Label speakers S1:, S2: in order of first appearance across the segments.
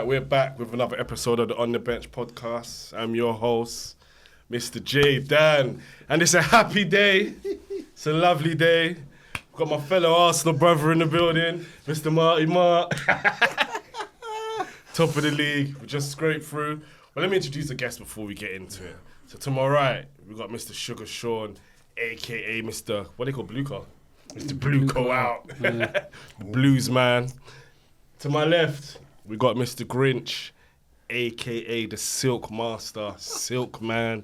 S1: we're back with another episode of the On The Bench podcast. I'm your host, Mr. J. Dan, and it's a happy day. It's a lovely day. I've got my fellow Arsenal brother in the building, Mr. Marty Mart. Top of the league. We just scraped through. Well, let me introduce the guest before we get into it. So to my right, we've got Mr. Sugar Sean, a.k.a. Mr. What do they call Blue Car? Mr. Blue Co out. Blues man. To my left, we got Mr. Grinch, a.k.a. the Silk Master, Silk Man.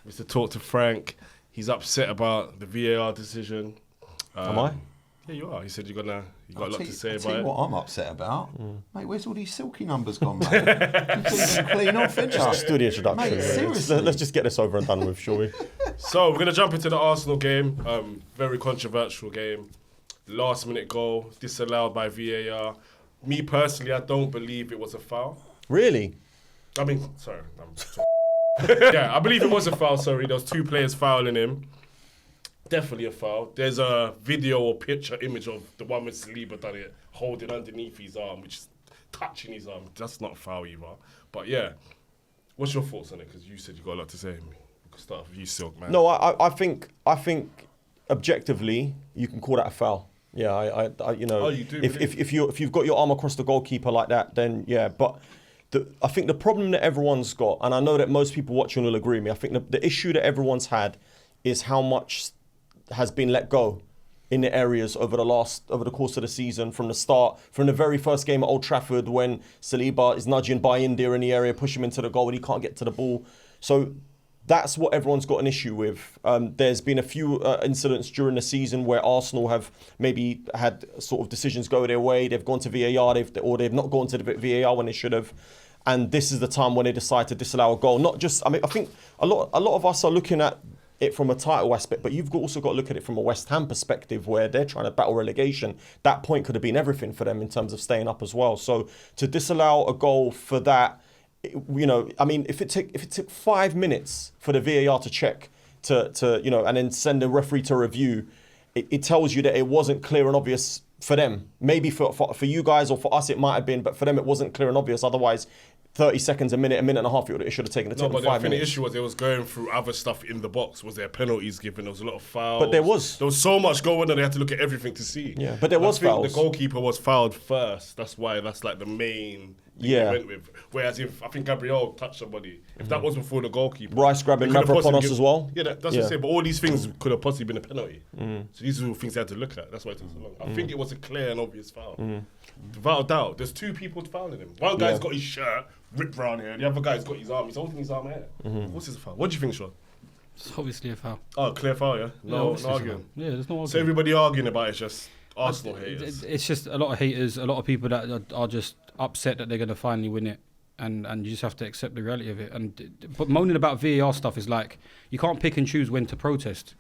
S1: Mr. Talk to Frank. He's upset about the VAR decision.
S2: Am I?
S1: Yeah, you are. He said you got a lot to say about it.
S3: I'll tell you what I'm upset about. Mate, where's all these silky numbers gone, mate? Completely clean off, innit?
S2: Just do the introduction.
S3: Mate, seriously.
S2: Let's just get this over and done with, shall we?
S1: So, we're going to jump into the Arsenal game. Very controversial game. Last minute goal, disallowed by VAR. Me personally, I don't believe it was a foul.
S2: Really?
S1: I mean, sorry. Yeah, I believe it was a foul, sorry. There was two players fouling him. Definitely a foul. There's a video or picture image of the one with Saliba done it, holding underneath his arm, which is touching his arm. That's not a foul either. But yeah, what's your thoughts on it? Because you said you got a lot to say. We could start with you, Silk, man.
S2: No, I think objectively you can call that a foul. Yeah, I you know,
S1: oh, you do,
S2: if you've got your arm across the goalkeeper like that, then yeah. But I think the problem that everyone's got, and I know that most people watching will agree with me, I think the issue that everyone's had is how much has been let go in the areas over the course of the season, from the start, from the very first game at Old Trafford when Saliba is nudging by India in the area, push him into the goal and he can't get to the ball. So that's what everyone's got an issue with. There's been a few incidents during the season where Arsenal have maybe had sort of decisions go their way. They've gone to VAR, they've not gone to the VAR when they should have. And this is the time when they decide to disallow a goal. Not just, I mean, I think a lot of us are looking at it from a title aspect, but you've also got to look at it from a West Ham perspective where they're trying to battle relegation. That point could have been everything for them in terms of staying up as well. So to disallow a goal for that, you know, I mean, if it took 5 minutes for the VAR to check to you know, and then send the referee to review, it tells you that it wasn't clear and obvious for them. Maybe for you guys or for us it might have been, but for them it wasn't clear and obvious. Otherwise, 30 seconds, a minute and a half, it should have taken it.
S1: No, but
S2: 5
S1: I think
S2: minutes.
S1: the issue was it was going through other stuff in the box. Was there penalties given? There was a lot of fouls.
S2: But there was
S1: so much going on, they had to look at everything to see.
S2: Yeah, but there was fouls.
S1: The goalkeeper was fouled first. That's why that's like the main thing they went with. Whereas if I think Gabriel touched somebody, if that was before the goalkeeper,
S2: Rice grabbing Mavropanos as well.
S1: Yeah, that's what I'm saying. But all these things could have possibly been a penalty. So these are all things they had to look at. That's why it took so long. I think it was a clear and obvious foul. Without a doubt, there's two people fouling him. One guy's got his shirt ripped around here, and the other guy's got his arm. He's holding his arm here. What's his foul? What do you think, Sean?
S4: It's obviously a foul.
S1: Oh, clear foul, yeah? No
S4: obviously
S1: arguing.
S4: Yeah, there's no arguing.
S1: So everybody arguing about it's just Arsenal haters.
S4: It's just a lot of haters, a lot of people that are just upset that they're going to finally win it. And you just have to accept the reality of it. But moaning about VAR stuff is like, you can't pick and choose when to protest.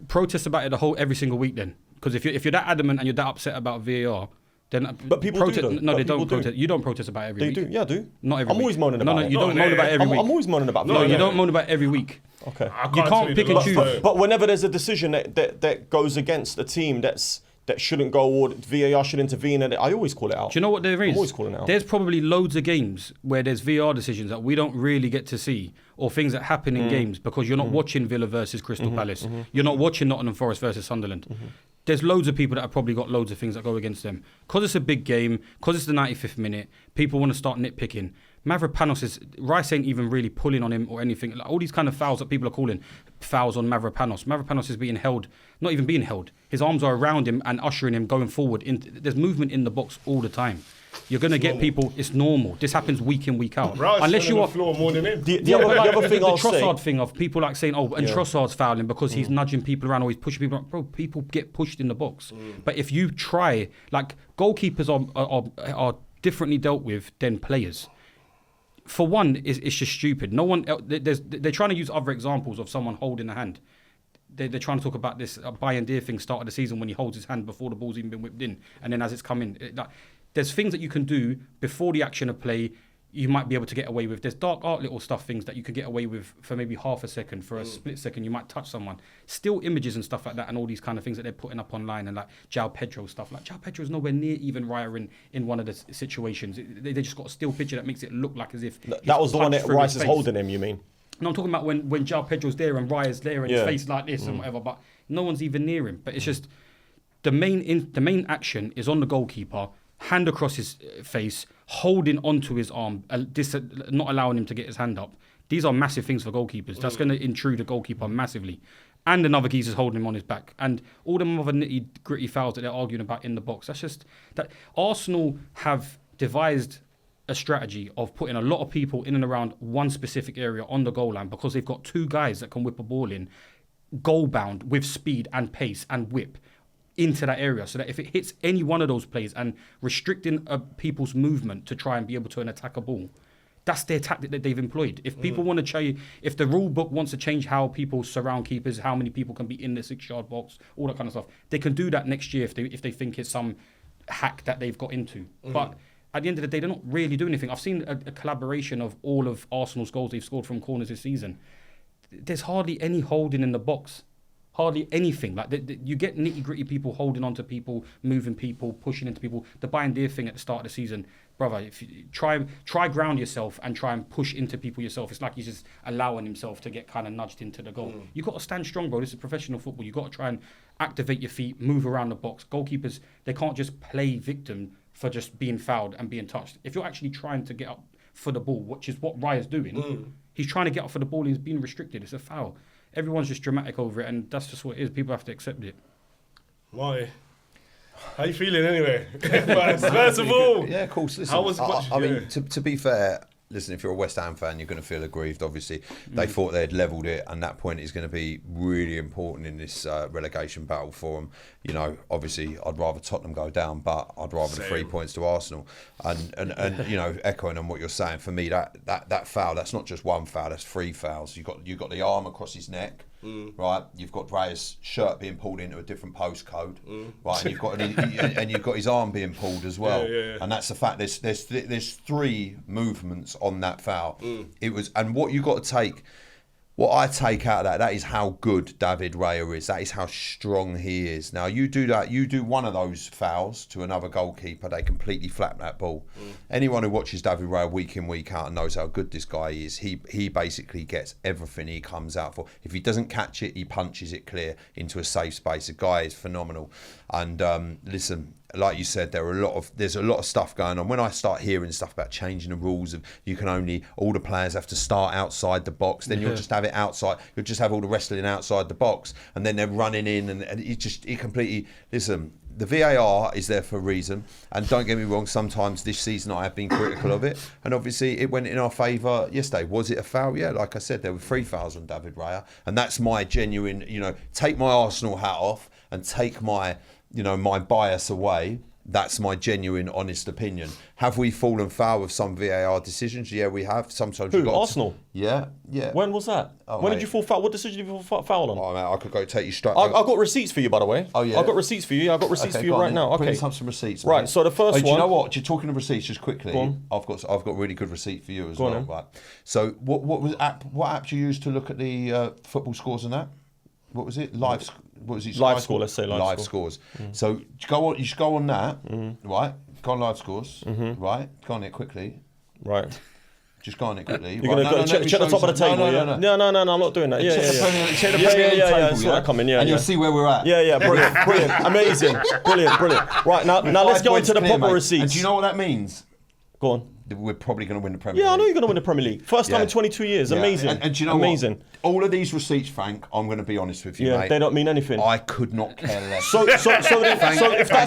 S4: Protest about it every single week then. Because if you're that adamant and you're that upset about VAR, then
S2: but people do, though.
S4: No, they don't protest.
S2: Do.
S4: You don't protest about it every week.
S2: They do. Yeah, I do.
S4: Not every week.
S2: I'm always moaning about it.
S4: No, you don't moan about it every week.
S2: I'm always moaning about it.
S4: No, you don't moan about it every week.
S2: Okay.
S4: You can't pick and choose.
S2: But whenever there's a decision that goes against a team that shouldn't go, or VAR should intervene, and I always call it out.
S4: Do you know what there is?
S2: I'm always calling it out.
S4: There's probably loads of games where there's VAR decisions that we don't really get to see, or things that happen in games because you're not watching Villa versus Crystal Palace. You're not watching Nottingham Forest versus Sunderland. There's loads of people that have probably got loads of things that go against them. Because it's a big game, because it's the 95th minute, people want to start nitpicking. Rice ain't even really pulling on him or anything. Like all these kind of fouls that people are calling fouls on Mavropanos. Mavropanos is being held, not even being held. His arms are around him and ushering him going forward. There's movement in the box all the time. You're going to get people, it's normal. This happens week in, week out.
S1: Unless you are the floor more than him.
S2: The other thing I'll say.
S4: The Trossard thing of people like saying, Trossard's fouling because he's nudging people around or he's pushing people around. Bro, people get pushed in the box. But if you try, like goalkeepers are differently dealt with than players. For one, it's just stupid. No one, they're trying to use other examples of someone holding a hand. They're trying to talk about this Bayern Deer thing start of the season when he holds his hand before the ball's even been whipped in, and then as it's come in. There's things that you can do before the action of play. you might be able to get away with. There's dark art little stuff, things that you could get away with for maybe half a second, for a split second, you might touch someone. Still images and stuff like that, and all these kind of things that they're putting up online, and like Joao Pedro stuff. Like Joao Pedro is nowhere near even Raya in one of the situations. They just got a still picture that makes it look like as if
S2: That was the one that Rice is holding him, you mean?
S4: No, I'm talking about when Joao Pedro's there and Raya's there and his face like this and whatever, but no one's even near him. But it's just the main action is on the goalkeeper, hand across his face, holding onto his arm, not allowing him to get his hand up. These are massive things for goalkeepers. That's going to intrude the goalkeeper massively. And another geezer's holding him on his back. And all them other nitty gritty fouls that they're arguing about in the box. That's just that Arsenal have devised a strategy of putting a lot of people in and around one specific area on the goal line because they've got two guys that can whip a ball in, goal bound with speed and pace and whip into that area, so that if it hits any one of those plays and restricting people's movement to try and be able to attack a ball, that's their tactic that they've employed. If people want to change, if the rule book wants to change how people surround keepers, how many people can be in the 6-yard box, all that kind of stuff, they can do that next year if they think it's some hack that they've got into. But at the end of the day, they're not really doing anything. I've seen a collaboration of all of Arsenal's goals they've scored from corners this season. There's hardly any holding in the box. Hardly anything. Like you get nitty gritty people holding on to people, moving people, pushing into people. The Bayern Deer thing at the start of the season, brother. If you try ground yourself and try and push into people yourself, it's like he's just allowing himself to get kind of nudged into the goal. You got to stand strong, bro. This is professional football. You got to try and activate your feet, move around the box. Goalkeepers, they can't just play victim for just being fouled and being touched. If you're actually trying to get up for the ball, which is what Raya's doing, he's trying to get up for the ball. He's being restricted. It's a foul. Everyone's just dramatic over it, and that's just what it is. People have to accept it.
S1: Why? How you feeling anyway? First of all,
S3: yeah, of course. Listen, I mean, to be fair, listen, if you're a West Ham fan, you're going to feel aggrieved. Obviously, they thought they'd levelled it, and that point is going to be really important in this relegation battle for them. You know, obviously, I'd rather Tottenham go down, but I'd rather the 3 points to Arsenal. And you know, echoing on what you're saying, for me, that foul, that's not just one foul, that's 3 fouls. You got the arm across his neck. Right, you've got Raya's shirt being pulled into a different postcode, right, and you've got his arm being pulled as well, and that's the fact. There's 3 movements on that foul. It was, and what you got to take. What I take out of that is how good David Raya is. That is how strong he is. Now, you do one of those fouls to another goalkeeper, they completely flap that ball. Anyone who watches David Raya week in, week out and knows how good this guy is, he basically gets everything he comes out for. If he doesn't catch it, he punches it clear into a safe space. The guy is phenomenal. And listen, like you said, there's a lot of stuff going on. When I start hearing stuff about changing the rules of all the players have to start outside the box, then you'll just have it outside. You'll just have all the wrestling outside the box, and then they're running in, and it completely. Listen, the VAR is there for a reason, and don't get me wrong. Sometimes this season I have been critical of it, and obviously it went in our favour yesterday. Was it a foul? Yeah, like I said, there were 3 fouls on David Raya, and that's my genuine. Take my Arsenal hat off and take my. My bias away. That's my genuine, honest opinion. Have we fallen foul with some VAR decisions? Yeah, we have. Sometimes
S2: Who? Arsenal?
S3: Yeah.
S2: When was that? When did you fall foul? What decision did you fall foul on?
S3: Oh, mate, I could go take you straight.
S2: I've got receipts for you, by the way.
S3: Oh, yeah?
S2: I've got receipts for you. I've got receipts for you right now. Okay.
S3: Let's have some receipts.
S2: Right, so the first one...
S3: Do you know what? You're talking of receipts, just quickly.
S2: Go on.
S3: I've got really good receipt for you as well.
S2: On,
S3: right. So what app do you use to look at the football scores and that? What was it? Live
S2: score, let's say live
S3: scores. So you should go on that, right? Go on live scores, right? Go on it quickly.
S2: Right.
S3: Just go on it quickly.
S2: You're going to check the top of the table, yeah? No, I'm not doing that.
S3: Check the Premier League table,
S2: see what I come in,
S3: and you'll see where we're at.
S2: Yeah, brilliant, amazing, brilliant. Right, now let's go into the proper receipts.
S3: And do you know what that means?
S2: Go on.
S3: We're probably going to win the Premier League.
S2: Yeah, I know you're going to win the Premier League. First time in 22 years. Amazing.
S3: And do you know
S2: amazing.
S3: What? All of these receipts, Frank, I'm going to be honest with you, mate.
S2: They don't mean anything.
S3: I could not care less.
S2: So if that's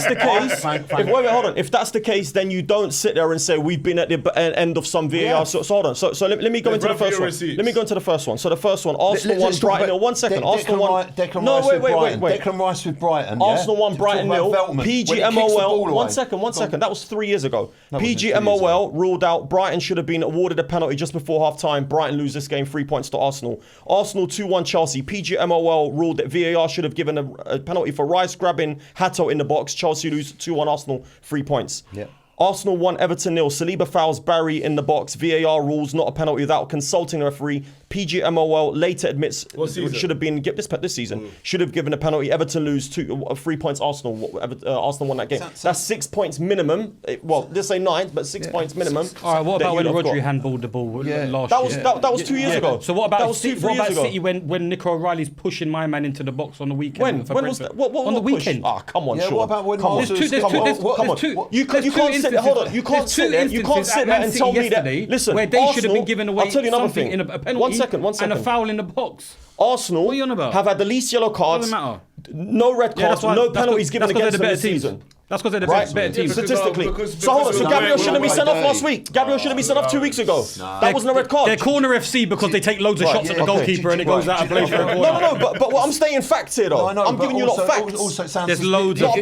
S2: the case, wait, hold on. If that's the case, then you don't sit there and say we've been at the end of some VAR. Yeah. So hold on. So let me go into the first one. Let me go into the first one. So the first one, Arsenal 1, Brighton 0. 1 second. Arsenal 1.
S3: No, wait. Declan Rice with Brighton.
S2: Arsenal 1, Brighton 0. PGMOL. 1 second. That was 3 years ago. PGMOL ruled out Brighton should have been awarded a penalty just before half time. Brighton lose this game, 3 points to Arsenal. Arsenal 2-1 Chelsea. PGMOL ruled that VAR should have given a penalty for Rice grabbing Hato in the box. Chelsea lose 2-1 Arsenal, 3 points.
S3: Yeah.
S2: Arsenal 1, Everton 0. Saliba fouls Barry in the box. VAR rules not a penalty without consulting the referee. PGMOL later admits should have been this season. Should have given a penalty. Everton lose 3 points. Arsenal won that game. That's 6 points minimum. Well, let's say 9, but 6 points minimum.
S4: All right, what about when Rodri handballed the ball last year?
S2: That was 2 years ago.
S4: So what about
S2: that was
S4: City, City when Nico O'Reilly's pushing my man into the box on the weekend?
S2: When was that? What
S4: on the weekend?
S2: Ah, come on,
S3: Yeah,
S2: Sean.
S3: what about when
S2: Come on.
S3: Come
S2: on. You can't sit there. Hold on. You can't sit there. You can't sit there and tell me that. Listen,
S4: where they should have been given away
S2: I'll tell you another
S4: something
S2: thing.
S4: in a penalty
S2: One second.
S4: and a foul in the box.
S2: Arsenal
S4: What are you on about?
S2: have had the least yellow cards.
S4: Doesn't matter.
S2: No red cards. No penalties given against them this season.
S4: That's because they're the
S2: Right,
S4: better team.
S2: statistically.
S1: because
S2: So hold on. So Gabriel shouldn't be sent off
S3: dirty.
S2: last week. Gabriel shouldn't be sent off 2 weeks ago. That wasn't a red card.
S4: They're corner FC because they take loads of shots at the goalkeeper and it goes out of play for a corner.
S2: No. But what I'm stating facts here, though. I'm giving you a lot of facts.
S3: Also, it sounds
S4: There's loads of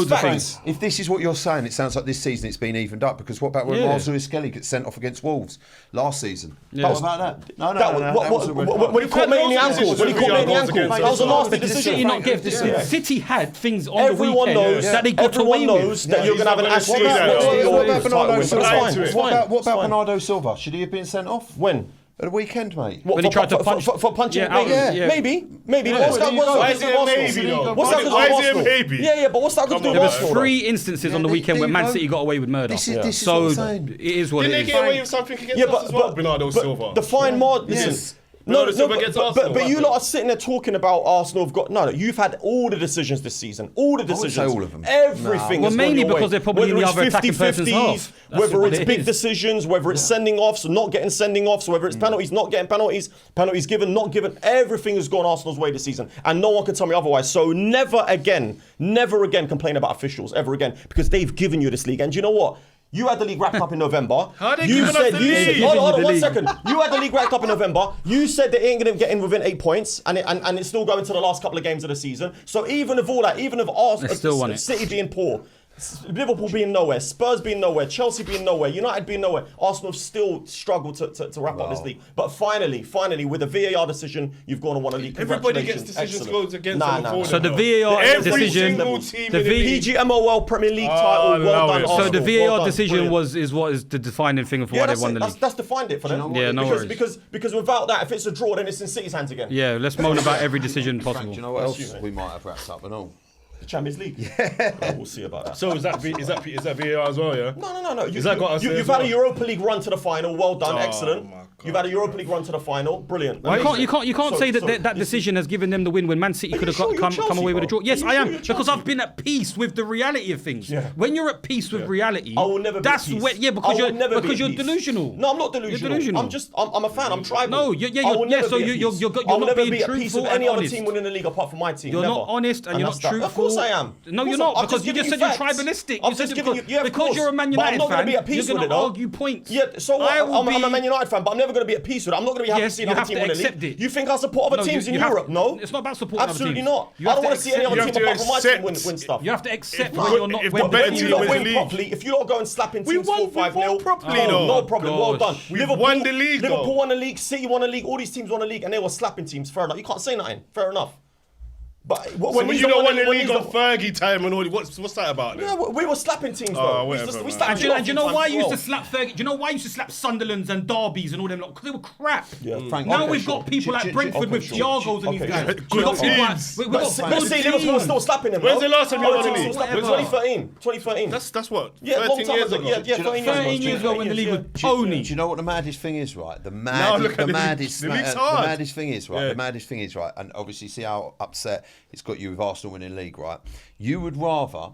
S2: facts.
S4: things.
S3: If this is what you're saying, it sounds like this season it's been evened up. Because what about when Marcel Skelly gets sent off against Wolves last season? What about that? No. That was a red card.
S2: When he caught me in the ankle. That was a nasty
S4: Did City
S2: decision.
S4: not give? City had things on the
S2: Everyone
S4: weekend
S2: knows
S4: that they got away
S2: everyone knows
S4: with.
S2: that you're going to have an asterisk
S1: What
S2: next to your
S3: What about
S2: title
S3: Bernardo
S2: win, but it's fine,
S3: Silva?
S2: it's fine.
S3: What
S2: It's
S3: about
S2: fine.
S3: Bernardo Silva? Should he have been sent off?
S2: When?
S3: At the weekend, mate.
S2: What,
S4: When he tried to punch-
S2: for punching,
S4: Yeah,
S2: maybe,
S4: yeah.
S2: maybe. What's that got
S1: Why
S2: to
S1: is
S2: do
S1: it
S2: with
S1: a
S2: Arsenal?
S1: maybe, though?
S2: What's that got to do
S1: Why
S2: with
S1: is it a
S2: Arsenal?
S1: maybe?
S2: Yeah, but what's that got to do with
S4: There was
S2: Arsenal?
S4: 3 instances on the weekend where Man City got away with murder.
S3: This is
S4: So
S3: what I'm saying.
S4: it is what
S1: Didn't
S4: it
S1: they
S4: is.
S1: get away with something against
S2: Yeah,
S1: us as well, Bernardo Silva?
S2: the fine margin.
S1: Yes.
S2: Listen.
S1: Bernardo Silva against Arsenal,
S2: But you
S1: what
S2: lot are sitting there talking about Arsenal have got you've had all the decisions this season. All the decisions.
S3: say all of them.
S2: Everything.
S4: Well,
S2: has
S4: mainly
S2: gone your
S4: because
S2: way.
S4: they're probably in
S2: Whether
S4: the
S2: it's
S4: other attacking person's
S2: 50-50s,
S4: half. That's
S2: whether
S4: what
S2: it's
S4: it
S2: big
S4: is.
S2: decisions, whether it's sending offs, not getting sending offs, whether it's penalties, not getting penalties, penalties given, not given. Everything has gone Arsenal's way this season, and no one can tell me otherwise. So never again complain about officials ever again, because they've given you this league. And do you know what? You had the league wrapped up in November.
S1: How they giving us the league?
S2: Hold on 1 second. You had the league wrapped up in November. You said they ain't going to get in within 8 points, and it's still going to the last couple of games of the season. So even of all that, even of
S4: They still won it.
S2: City being poor, Liverpool being nowhere, Spurs being nowhere, Chelsea being nowhere, United being nowhere, Arsenal have still struggled to wrap up this league. But finally, with a VAR decision, you've gone and won a league.
S1: Everybody gets
S2: Congratulations.
S1: decisions
S2: Excellent.
S1: goes against them before
S4: So the
S1: them,
S4: VAR
S1: Every
S4: decision,
S1: single team
S4: the
S1: in the league.
S2: PGMOL Premier League title, well
S1: allow
S2: done,
S1: it.
S2: Arsenal.
S4: So the
S2: Well
S4: VAR
S2: done.
S4: decision
S2: Brilliant.
S4: is what is the defining thing for why
S2: that's
S4: they won the
S2: it.
S4: league.
S2: That's defined it for them.
S4: Yeah, no worries.
S2: Because without that, if it's a draw, then it's in City's hands again.
S4: Yeah, let's moan about every decision
S3: Frank,
S4: possible.
S3: do you know what else we might have wrapped up and all?
S2: The Champions League. Yeah. We'll see about that.
S1: So is that VAR as well, yeah?
S2: No.
S1: Is that got us there
S2: You've
S1: as
S2: had
S1: well?
S2: a Europa League run to the final. Well done,
S1: Oh,
S2: excellent.
S1: my God.
S2: You've had a Europa League run to the final. Brilliant.
S4: You can't say that
S2: So,
S4: that decision has given them the win when Man City could have
S2: sure you're
S4: come
S2: Chelsea,
S4: away with a
S2: bro?
S4: draw. Yes,
S2: Are you
S4: I
S2: sure
S4: am
S2: you're
S4: because
S2: Chelsea?
S4: I've been at peace with the reality of things.
S2: Yeah.
S4: When you're at peace with reality,
S2: I will never be
S4: that's
S2: at peace.
S4: where
S2: I will never be at
S4: you're
S2: peace.
S4: delusional.
S2: No, I'm not delusional.
S4: You're delusional.
S2: I'm a fan. I'm tribal.
S4: No,
S2: I will never
S4: so
S2: be at
S4: you're
S2: peace.
S4: not
S2: I'll never
S4: being
S2: be at peace
S4: truthful
S2: with any
S4: and
S2: other
S4: honest.
S2: team winning the league apart from my team.
S4: You're
S2: Never.
S4: not honest and you're not
S2: that's that.
S4: truthful.
S2: Of course I am.
S4: No, you're
S2: Of course
S4: not
S2: I'm
S4: because
S2: just
S4: you
S2: giving
S4: just said you're
S2: facts.
S4: tribalistic.
S2: I'm
S4: You said
S2: just giving you, yeah, of
S4: because
S2: course.
S4: you're a Man
S2: But I'm
S4: United
S2: not going to
S4: fan,
S2: be at peace
S4: you're
S2: with
S4: going
S2: it,
S4: to
S2: though.
S4: argue points.
S2: Yeah, so what?
S4: I will
S2: I'm a
S4: be-
S2: Man United fan, but I'm never going to be at peace with it. I'm not going to be happy
S4: Yes,
S2: seeing
S4: you
S2: other
S4: have
S2: team
S4: to
S2: win the
S4: accept
S2: league.
S4: it.
S2: You think I support other
S4: No,
S2: teams in
S4: you have-
S2: Europe? No.
S4: it's not about supporting other
S2: Absolutely
S4: teams.
S2: not.
S4: You
S2: I
S4: have
S2: don't
S4: to
S2: want to see any
S4: accept-
S2: other
S1: you
S2: team
S1: have
S2: apart
S1: to
S2: from my team win
S1: accept-
S2: stuff.
S4: You have to accept
S1: If
S4: when
S1: the-
S4: you're not.
S1: if
S4: when
S1: the better
S2: When
S1: team
S2: you lot
S1: wins the
S2: win
S1: league.
S2: properly, if you lot go and slapping teams
S1: won-
S2: 4-5
S1: we won
S2: 0
S1: properly,
S2: no
S1: though.
S2: problem. Well done.
S4: Gosh.
S1: We've won the league, though.
S2: Liverpool won the league, City won the league, all these teams won the league, and they were slapping teams. Fair enough. You can't say nothing. Fair enough. But
S1: So when
S2: these
S1: you don't won the
S2: when
S1: league
S2: these
S1: on Fergie time and all, what's that about then?
S2: Yeah, we were slapping teams,
S1: Oh,
S2: bro.
S1: whatever,
S2: we
S1: man.
S2: slapped
S4: And do you know why you used to
S2: slap?
S4: slap Fergie? Do you know why you used to slap Sunderlands and Derbies and all them lot? Because they were crap.
S3: Frank,
S4: Now
S3: okay,
S4: we've
S3: sure.
S4: got people like Brentford with Thiagos and these
S2: Okay,
S4: guys.
S2: sure.
S4: We've got
S1: Good
S4: people like
S1: teams.
S4: we've
S2: But
S4: got
S2: see,
S4: good
S2: Liverpool was
S4: teams.
S2: still slapping them.
S1: When's
S2: bro.
S1: the last time you won the league?
S2: It was 2013.
S1: That's what?
S2: Yeah,
S1: 13
S2: long time
S1: years
S2: ago.
S1: ago.
S2: Yeah,
S4: 13 years ago when the league was pony.
S3: Do you know what the maddest thing is, right? The
S1: Now look at the league.
S3: maddest
S1: The league's hard.
S3: thing is, right?
S1: Yeah.
S3: The maddest thing is, right? And obviously, see how upset it's got you with Arsenal winning the league, right? You would rather,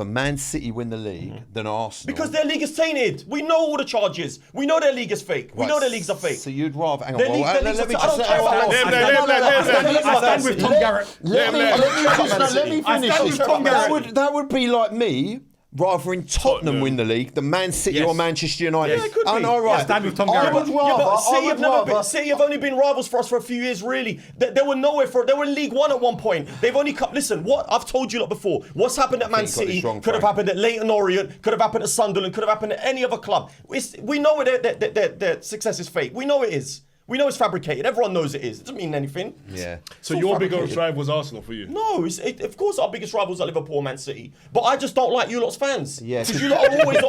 S3: Man City win the league than Arsenal.
S2: Because their league is tainted. We know all the charges. We know their league is fake. We know their leagues are fake.
S3: So you'd rather. Hang on.
S2: Their
S3: well,
S2: league- their leagues
S3: let me
S2: are- I don't
S3: just
S2: care
S3: say.
S2: about
S1: Let
S2: Man
S1: him.
S4: I stand with Tom Garrett.
S3: Let me finish
S2: stand
S3: this.
S2: with Tom Garrett.
S3: That would be like me rather in Tottenham win the league than Man City
S4: Yes.
S3: or Manchester United.
S2: Yeah, it could
S3: I
S2: be.
S3: know, right?
S4: Yeah, stand with Tom
S3: I
S4: Garrett.
S3: would
S2: Yeah, but
S3: rather.
S2: City have only been rivals for us for a few years, really. They were nowhere for. They were in League One at one point. They've only come. Listen, what I've told you lot before. What's happened at Man
S3: think you got
S2: City
S3: this wrong,
S2: could have
S3: Frank.
S2: happened at Leyton Orient, could have happened at Sunderland, could have happened at any other club. We know their success is fake. We know it is. We know it's fabricated. Everyone knows it is. It doesn't mean anything.
S3: Yeah.
S1: So your biggest rival was Arsenal for you?
S2: No, of course our biggest rivals are Liverpool and Man City. But I just don't like you lot's fans.
S3: Yeah.
S2: Because you lot are always,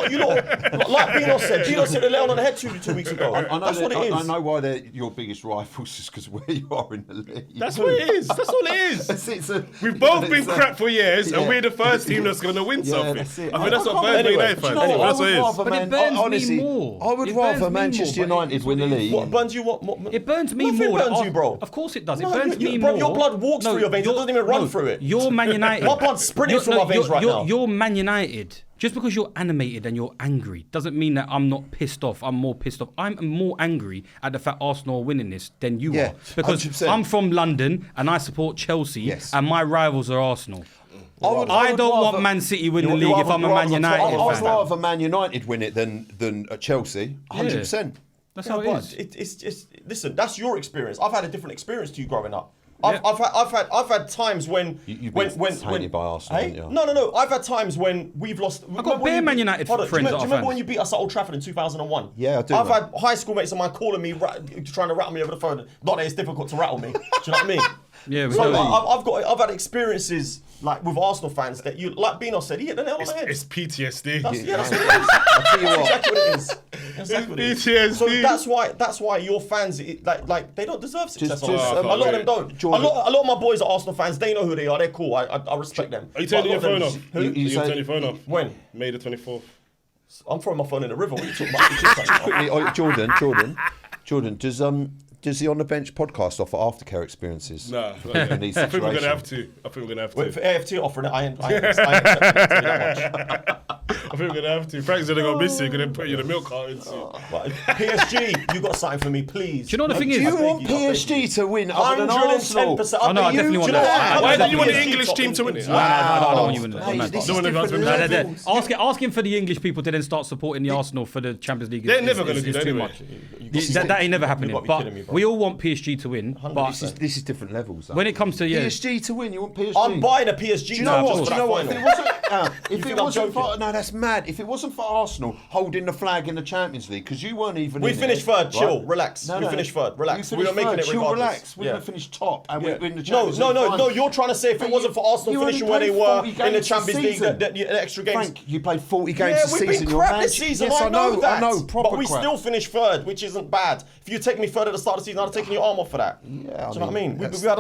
S2: like Bino said. Gino said they lay on the head 2 weeks ago.
S3: I know
S2: That's what it is.
S3: I know why they're your biggest rivals is because where you are in the league.
S1: That's what it is. That's all it is. We've both been crap for years, and we're the first team that's going to win something.
S3: That's it.
S1: I think that's what fans United fans. That's what it is.
S4: But it burns me more.
S3: I would
S4: It
S3: rather
S4: burns me
S3: Manchester
S4: more, but
S3: United win the league.
S2: What burns you? What?
S4: It burns me
S2: Nothing
S4: more.
S2: burns you, bro.
S4: Of course it does. It
S2: No,
S4: burns me
S2: bro,
S4: more.
S2: your blood walks through your veins. It doesn't even run through it.
S4: You're Man United.
S2: My blood's sprinting through my veins right now.
S4: You're Man United. Just because you're animated and you're angry doesn't mean that I'm not pissed off. I'm more pissed off. I'm more angry at the fact Arsenal are winning this than you
S3: Yeah,
S4: are. Because
S3: 100%.
S4: I'm from London and I support Chelsea
S3: Yes.
S4: and my rivals are Arsenal.
S3: I would
S4: I don't
S3: rather-
S4: want Man City win the
S2: You
S4: league if I'm a Man
S3: I
S4: United
S3: would
S4: fan.
S3: rather Man United win it than Chelsea. 100%.
S4: That's
S2: Yeah,
S4: how it
S2: but
S4: is.
S2: it's just listen. That's your experience. I've had a different experience to you growing up.
S4: Yeah.
S2: I've had times when
S3: You've been tainted by Arsenal,
S2: Hey?
S3: haven't you?
S2: No. I've had times when we've lost.
S4: I've got bare Man United friends
S2: Do you
S4: that are
S2: remember
S4: fans.
S2: when you beat us at Old Trafford in 2001?
S3: Yeah, I do,
S2: I've
S3: mate.
S2: had high school mates of mine calling me, trying to rattle me over the phone. Not that it's difficult to rattle me. Do you know what I mean?
S4: Yeah, we
S2: So
S4: know.
S2: I've had experiences like with Arsenal fans that you, like Bino said, he hit the nail on the head.
S1: It's PTSD.
S2: That's what it is.
S3: I'll tell you
S2: That's
S3: what.
S2: exactly what it is. That's exactly what it is.
S1: PTSD.
S2: So that's why your fans like they don't deserve success.
S3: Just-
S2: a lot of them don't.
S3: Jordan-
S2: a lot of my boys are Arsenal fans. They know who they are. They're cool. I respect them.
S1: Are you turning your
S2: But a lot
S1: phone
S2: of
S1: off?
S2: them-
S3: You
S1: You
S3: say-
S1: turn your phone off?
S2: When?
S1: May the 24th.
S2: I'm throwing my phone in the river. What are you talking about?
S3: Quickly, Jordan, does the On the Bench podcast offer aftercare experiences?
S1: Nah.
S3: In these
S1: I think we're going to have
S3: situations?
S1: to. I think we're going to have
S2: Wait,
S1: to.
S2: for AFT offering it, I accept it, tell you that much.
S1: I think we're going to have to. Frank's going to go missing. Going to put you in the milk carton soon.
S2: But PSG, you got something for me, please.
S4: Do you know what the thing
S3: Do
S4: is?
S3: you want PSG to win other than Arsenal?
S2: 110%.
S4: Oh, no, I definitely want that.
S1: Why
S2: did
S1: did you want the English team to win it?
S4: No, I don't want you in
S3: Mate,
S4: that.
S3: this
S1: No
S3: is
S1: one ever
S3: different
S1: asked me that.
S3: levels.
S4: Asking for the English people to then start supporting the Arsenal for the Champions League.
S1: They're
S4: is-
S1: never
S4: is-
S1: gonna
S4: is
S1: do that
S4: too
S1: anyway.
S4: much. That ain't never happening.
S2: got to be
S4: But
S2: kidding me, bro.
S4: we all want PSG to win. But
S3: This is different levels. Though.
S4: when it comes to
S3: PSG to win, you want PSG.
S2: I'm buying a PSG.
S3: Do you know what? Do you know what? If it wasn't,
S2: think I'm
S3: for,
S2: joking?
S3: no, that's mad. If it wasn't for Arsenal holding the flag in the Champions League, because you weren't even.
S2: We
S3: in
S2: finished
S3: it,
S2: third.
S3: right?
S2: Chill, relax. We finished third. Relax.
S3: You
S2: We were
S3: finished
S2: making
S3: third.
S2: it
S3: Chill,
S2: regardless.
S3: relax. We're
S2: Yeah.
S3: gonna finish top, and
S2: Yeah.
S3: we're in the
S2: No,
S3: Champions League.
S2: no.
S3: final.
S2: You're trying to say if
S3: But
S2: it wasn't for Arsenal
S3: you only
S2: finishing where they
S3: played
S2: were
S3: 40
S2: in the
S3: games this
S2: Champions League,
S3: season.
S2: the extra games.
S3: Frank, you played 40 games
S2: Yeah,
S3: this
S2: we've
S3: season.
S2: been
S3: You're
S2: crap
S3: mad.
S2: this season.
S3: Yes,
S2: I know that.
S3: I know. Proper
S2: but we
S3: crap.
S2: still finished third, which isn't bad. If you take me third at the start of the season, I'd have taken your arm off for that.
S3: Yeah,
S2: Do you know what I
S3: mean,
S2: mean?
S3: that's-
S2: We've had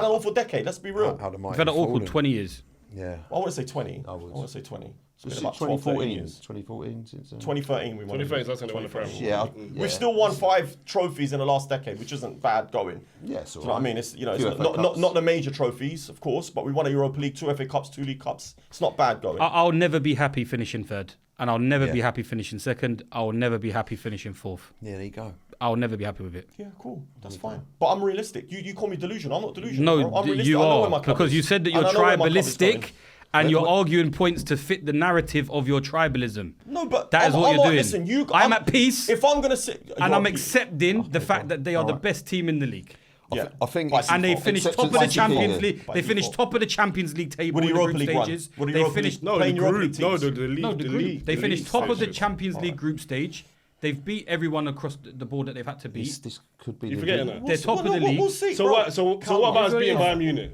S2: an awful decade. Let's be real.
S3: How the mighty
S4: we've had an awkward
S3: fallen.
S4: 20 years.
S3: Yeah.
S2: I want to say 20. I
S3: would.
S2: want to say 20. It's
S3: Was
S2: been
S3: it
S2: about 12, 13
S3: 2014?
S2: years.
S3: 2014 since.
S2: 2013 we won.
S1: 20 that's when they won the Premier.
S3: Yeah,
S2: We've still won 5 trophies in the last decade, which isn't bad going.
S3: Yeah, it's all
S2: Do you know what I
S3: right.
S2: mean? It's it's
S3: Few FA
S2: not
S3: Cups.
S2: the major trophies, of course, but we won a Europa League, 2 FA Cups, 2 League Cups. It's not bad going.
S4: I'll never be happy finishing third. And I'll never
S3: Yeah.
S4: be happy finishing second. I'll never be happy finishing fourth.
S3: Yeah, there you go.
S4: I'll never be happy with it.
S2: Yeah, cool. That's fine. But I'm realistic. You call me delusional. I'm not delusional.
S4: No,
S2: bro. I'm realistic.
S4: you
S2: I know where
S4: are.
S2: my club
S4: Because
S2: is.
S4: you said that
S2: And
S4: you're
S2: I know where my club is going.
S4: tribalistic and you're arguing points to fit the narrative of your tribalism.
S2: No, but
S4: That is what
S2: I'm
S4: you're
S2: not-
S4: doing.
S2: Listen,
S4: I'm at peace.
S2: If I'm gonna sit,
S4: And I'm accepting the fact that they are the best team in the league.
S2: Yeah.
S3: I think.
S4: And they finished top of the
S3: Acceptance
S4: Champions
S3: is
S4: League.
S2: By
S4: They finished
S2: default.
S4: top of the Champions League table
S2: What
S4: in
S2: do
S4: the
S2: Europa
S4: group
S2: League won?
S4: stages.
S2: What do
S4: They
S2: Europa
S4: finished
S2: League?
S1: No,
S2: Playing
S1: the
S2: Europa
S1: group.
S2: League
S1: No,
S2: teams.
S1: the league.
S4: No, the group.
S1: league.
S4: They
S1: the
S4: finished
S1: league
S4: top of the
S1: stage.
S4: Champions League group stage. They've beat everyone across the board that they've had to beat.
S3: This could be.
S1: You're
S3: the
S1: forgetting
S3: league.
S1: that.
S4: They're top of the league.
S2: We'll see,
S1: So
S2: bro.
S1: what? So what about us beating Bayern Munich?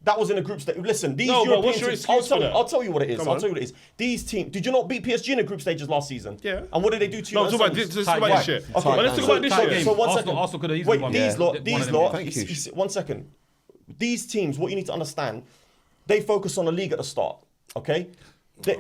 S2: That was in a group stage. Listen, these
S1: No, but
S2: European
S1: what's your
S2: teams.
S1: excuse for that?
S2: I'll tell you what it is.
S1: Come
S2: I'll
S1: on.
S2: tell you what it is. These teams. Did you not beat PSG in the group stages last season?
S1: Yeah.
S2: And what did they do to you?
S1: No,
S2: at
S1: talk about
S2: semis?
S1: this. Talk about this shit.
S2: Okay.
S1: But let's talk about this
S4: Tight
S1: shit.
S4: game.
S2: So one
S4: Arsenal-
S2: second.
S4: Arsenal could have easily
S2: Wait,
S4: won
S2: these
S4: that.
S2: lot.
S4: One of
S2: These
S4: them.
S2: lot.
S3: Thank you.
S2: 1 second. These teams. What you need to understand. They focus on the league at the start. Okay.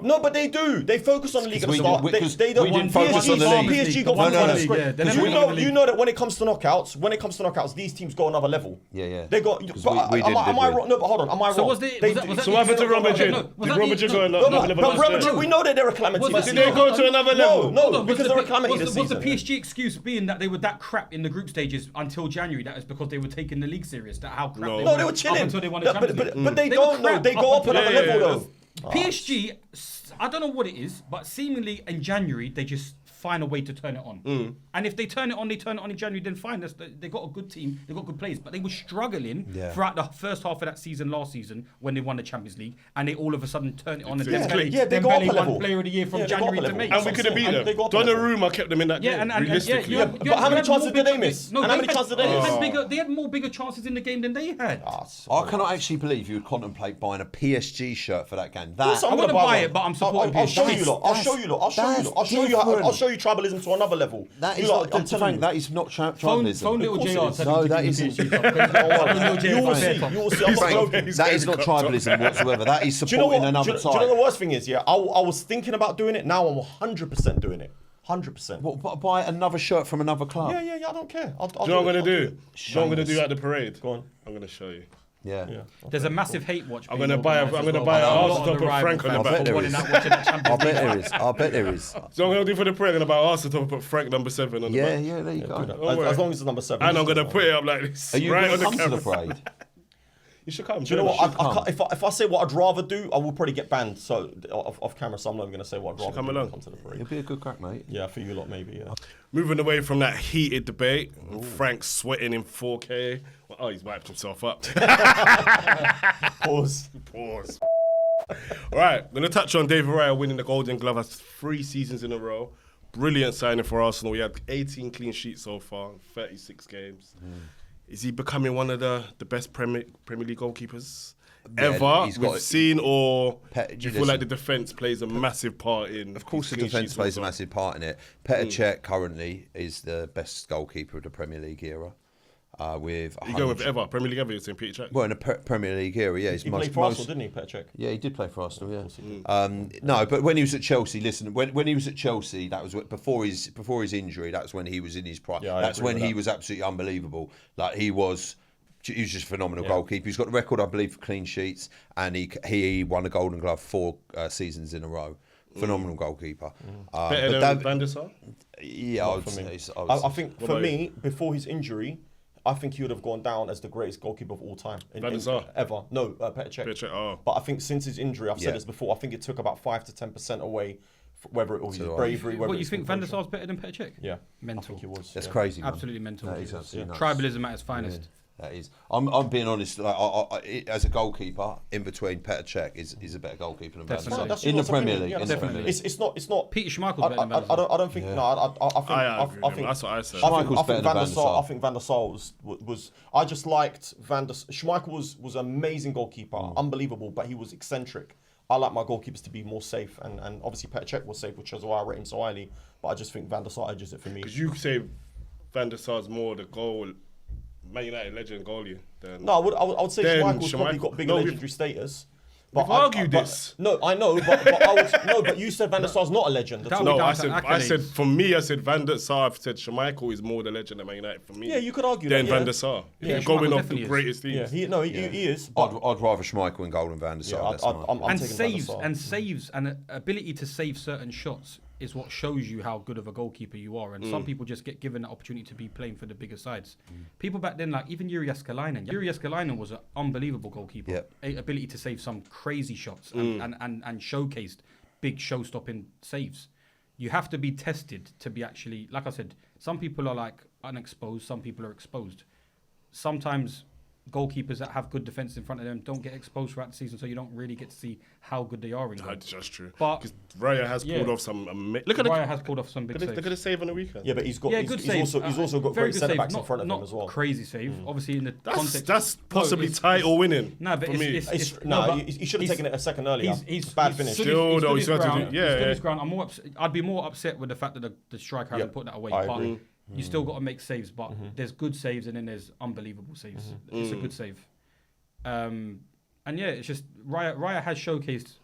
S2: No, but they do. They focus on the league at the
S3: we
S2: start.
S3: did-
S2: They don't.
S3: we didn't focus on the league.
S2: PSG got
S3: No,
S2: one
S3: no,
S2: final
S3: no.
S2: scrape.
S4: Yeah, they
S2: Because
S4: never
S2: you
S4: won
S2: know,
S4: the
S2: you know that when it comes to knockouts, these teams go another level.
S3: Yeah.
S2: They got.
S3: Because
S2: But
S3: we
S2: am
S3: didn't,
S2: I
S3: did we?
S2: wrong? No, but hold on. Am I
S4: So
S2: wrong?
S4: was the-
S2: They
S4: was that-
S2: do-
S4: was that
S1: So what happened to Real
S4: No,
S1: Madrid?
S4: no,
S1: Did
S4: was
S1: Real
S4: that
S1: Madrid
S4: the-
S1: go
S4: no,
S1: another
S2: No,
S1: level
S2: but
S1: last
S2: Real
S1: year?
S2: Madrid, we know that they're a calamity
S4: Was
S2: this
S4: that-
S1: Did they
S2: season.
S1: go to another level?
S2: No,
S4: Hold on,
S2: because they're a calamity this
S4: was the
S2: season.
S4: PSG excuse being that they were that crap in the group stages until January? That is because they were taking the league serious. That how crap
S1: No.
S4: they
S2: No,
S4: were
S2: they were chilling.
S4: up until they won the
S2: But
S4: Champions League.
S2: they
S4: They
S2: don't
S4: were
S2: know.
S4: crap
S2: They go
S4: up
S2: up
S4: until-
S2: another
S1: Yeah,
S2: level
S1: yeah,
S2: though.
S4: PSG, I don't know what it is, but seemingly in January they just find a way to turn it on. And if they turn it on in January, then fine. They got a good team, they got good players, but they were struggling throughout the first half of that season last season when they won the Champions League, and they all of a sudden turned it on.
S1: Exactly.
S2: Yeah, they got up a level.
S4: won Player of the Year from January to May.
S1: And we could have beat them. Donnarumma kept them in that game, realistically.
S2: But how many chances did they miss? And how many chances did they miss?
S4: They had more bigger chances in the game than they had.
S3: I cannot actually believe you would contemplate buying a PSG shirt for that game.
S4: I want to buy it, but I'm supporting
S2: I'll
S4: PSG.
S2: show you lot. I'll show you lot. I'll show you tribalism to another level.
S3: That is
S2: Like,
S3: not, Frank, that is not tribalism.
S4: Phone little JR.
S3: No, that isn't.
S2: You will see. You will see.
S3: Frank, that is not tribalism whatsoever. That is
S2: Do you know
S3: supporting
S2: what?
S3: another
S2: Do you know
S3: side.
S2: the worst thing is? Yeah, I was thinking about doing it. Now I'm 100% doing it. 100%.
S3: What, buy another shirt from another club?
S2: Yeah. I don't care.
S1: Do you know what I'm going to do? Do you know what I'm going to do at the parade?
S2: Go on.
S1: I'm going to show you.
S3: Yeah.
S4: There's a massive hate watch.
S1: I'm going to buy an Arsenal top of Frank on the back.
S3: I bet there is. I bet there is.
S1: So I'm going to do for the parade, I'm going to buy Arsenal top and put Frank number 7 on the back.
S3: Yeah, there you go.
S2: As long as it's number 7.
S1: And I'm going to put it up like this.
S3: Are you
S1: right
S3: going
S1: on
S3: to
S1: the
S3: come to the
S1: camera.
S3: parade?
S1: You should come.
S2: Do you know what? If I say what I'd rather do, I will probably get banned. So off camera, so I'm not even going to say what I'd rather
S1: come
S2: do.
S1: along.
S2: Come to the parade.
S3: It'll be a good crack, mate.
S2: Yeah, for you lot maybe. Yeah.
S1: Moving away from that heated debate, Frank sweating in 4K. Oh, he's wiped himself up.
S2: Pause.
S1: All right, I'm going to touch on David Raya winning the Golden Glove. That's 3 seasons in a row. Brilliant signing for Arsenal. He had 18 clean sheets so far, 36 games. Is he becoming one of the best Premier League goalkeepers ever we've seen, or do you feel like the defence plays a massive part in?
S3: Of course, the defence plays a massive part in it. Petr Cech currently is the best goalkeeper of the Premier League era. With
S1: you go with ever Premier League ever? You're saying Petr Cech?
S3: Well, in the Premier League era, yeah,
S2: He played for Arsenal, didn't he, Petr Cech?
S3: Yeah, he did play for Arsenal. Yeah. No, but when he was at Chelsea, listen, when he was at Chelsea, that was before his injury. That's when he was in his prime.
S2: Yeah,
S3: that's when he was absolutely unbelievable. Like he was just a phenomenal goalkeeper. He's got the record, I believe, for clean sheets, and he won a Golden Glove 4 seasons in a row. Phenomenal goalkeeper.
S1: Better than Van der Sar?
S3: Yeah,
S2: I think for me, before his injury, I think he would have gone down as the greatest goalkeeper of all time.
S1: Van der Sar?
S2: Ever. No, Petr Cech.
S1: Oh.
S2: But I think since his injury, I've said this before, I think it took about 5 to 10% away, whether it was his bravery, whether
S4: What, you think Van der Sar's better than Petr Cech?
S2: Yeah.
S4: Mental.
S2: I think he was.
S3: That's crazy, man.
S4: Absolutely mental.
S3: That is absolutely nuts.
S4: Tribalism at its finest.
S3: Yeah. That is. I'm being honest. Like, as a goalkeeper, in between Petr Cech is a better goalkeeper than Van der Sar.
S2: Definitely.
S3: In the Premier League.
S2: Yeah,
S3: in the Premier League.
S2: It's not.
S4: Peter Schmeichel's better than Van der Sar.
S2: I don't think. No, I think.
S1: That's what I said.
S3: Schmeichel's better than Van der Sar.
S2: I think Van der Sar was. I just liked Schmeichel was an amazing goalkeeper, unbelievable, but he was eccentric. I like my goalkeepers to be more safe, and obviously Petr Cech was safe, which is why I rate him so highly. But I just think Van der Sar edges it for me.
S1: Because you say Van der Sar's more the Man United legend goalie.
S2: No, I would say Schmeichel's probably got bigger legendary status. But
S1: we've argued this.
S2: No, I know, but you said Van der Sar's not a legend.
S1: No, I said for me, I said Van der Sar. I've said Schmeichel is more the legend at Man United for me.
S2: Yeah, you could argue
S1: than
S2: that.
S1: Van der Sar.
S2: Yeah,
S1: going off the greatest teams.
S2: Yeah, he is.
S3: I'd rather Schmeichel and goal than Van der Sar.
S4: And saves and ability to save certain shots is what shows you how good of a goalkeeper you are. And some people just get given the opportunity to be playing for the bigger sides. People back then, like even Jiri Jääskeläinen was an unbelievable goalkeeper. Yep. Ability to save some crazy shots and showcased big show-stopping saves. You have to be tested to be actually, like I said, some people are like unexposed, some people are exposed. Sometimes goalkeepers that have good defence in front of them don't get exposed throughout the season, so you don't really get to see how good they are in goal.
S1: That's true.
S4: But
S1: because Raya has pulled off some.
S4: Raya has pulled off some big saves.
S1: Look at the save on the weekend.
S2: Yeah, but he's also got great centre backs in front of him as well.
S4: Crazy save, obviously in the context.
S1: That's possibly title winning.
S4: No, but
S1: he
S2: should have taken it a second earlier.
S4: He's
S2: bad finish.
S1: Still, though, he's had to do. Yeah,
S4: ground. I'd be more upset with the fact that the striker hasn't put that away.
S2: I agree.
S4: You still got to make saves, but there's good saves and then there's unbelievable saves. It's a good save. And yeah, it's just Raya has showcased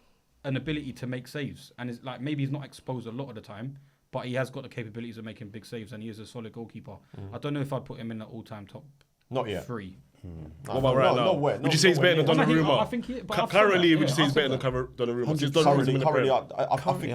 S4: an ability to make saves, and it's like maybe he's not exposed a lot of the time, but he has got the capabilities of making big saves, and he is a solid goalkeeper. I don't know if I'd put him in the all-time top
S2: not yet
S4: 3.
S1: What about right now? Would you say he's better than Donnarumma?
S4: I think
S1: currently, would you say he's better than Donnarumma?
S2: Currently,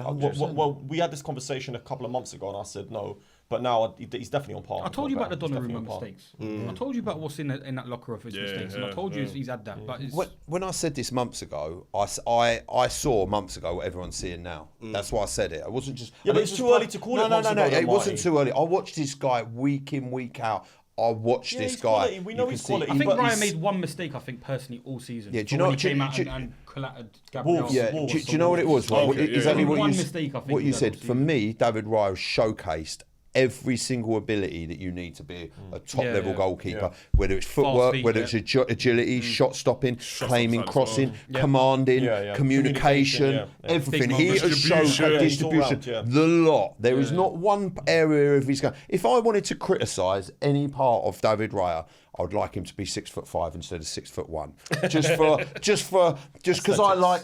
S2: well, we had this conversation a couple of months ago, and I said no. But now he's definitely on par.
S4: I told you about the
S2: He's definitely
S4: Donnarumma
S2: on par.
S4: mistakes. I told you about what's in that locker of his mistakes, and I told you he's had that. But
S3: When I said this months ago, I saw months ago what everyone's seeing now. That's why I said it. I wasn't just.
S2: Yeah, but it's too early to call it months ago,
S3: It wasn't
S2: Marty.
S3: too early. I watched this guy week in, week out. I watched this
S2: he's
S3: guy.
S2: quality. We know
S3: You
S2: he's
S3: can see-
S2: quality.
S4: I think
S2: but
S4: Raya
S2: he's-
S4: made one mistake, I think, personally, all season.
S3: Yeah, do you
S4: So
S3: know-
S4: when he
S3: do-
S4: came out
S3: do-
S4: and collated Gabriel?
S2: Wolves.
S3: Yeah, do you know what it was? Right?
S1: Okay,
S3: Exactly
S1: yeah.
S3: what
S4: One
S3: you
S4: mistake, I think,
S3: what
S4: he
S3: you
S4: had
S3: said.
S4: all
S3: For me, David Raya showcased every single ability that you need to be a top level goalkeeper, whether it's footwork,
S4: feet,
S3: whether it's agility, shot stopping, claiming,
S1: outside as
S3: crossing,
S1: well.
S3: commanding,
S2: Yeah.
S3: communication,
S2: Communication,
S3: everything.
S4: Big
S3: He
S4: moment.
S3: has shown
S1: Distribution.
S3: distribution,
S2: It's all round,
S3: the lot. There is not one area of his game. If I wanted to criticise any part of David Raya, I would like him to be 6'5" instead of 6'1", just because I like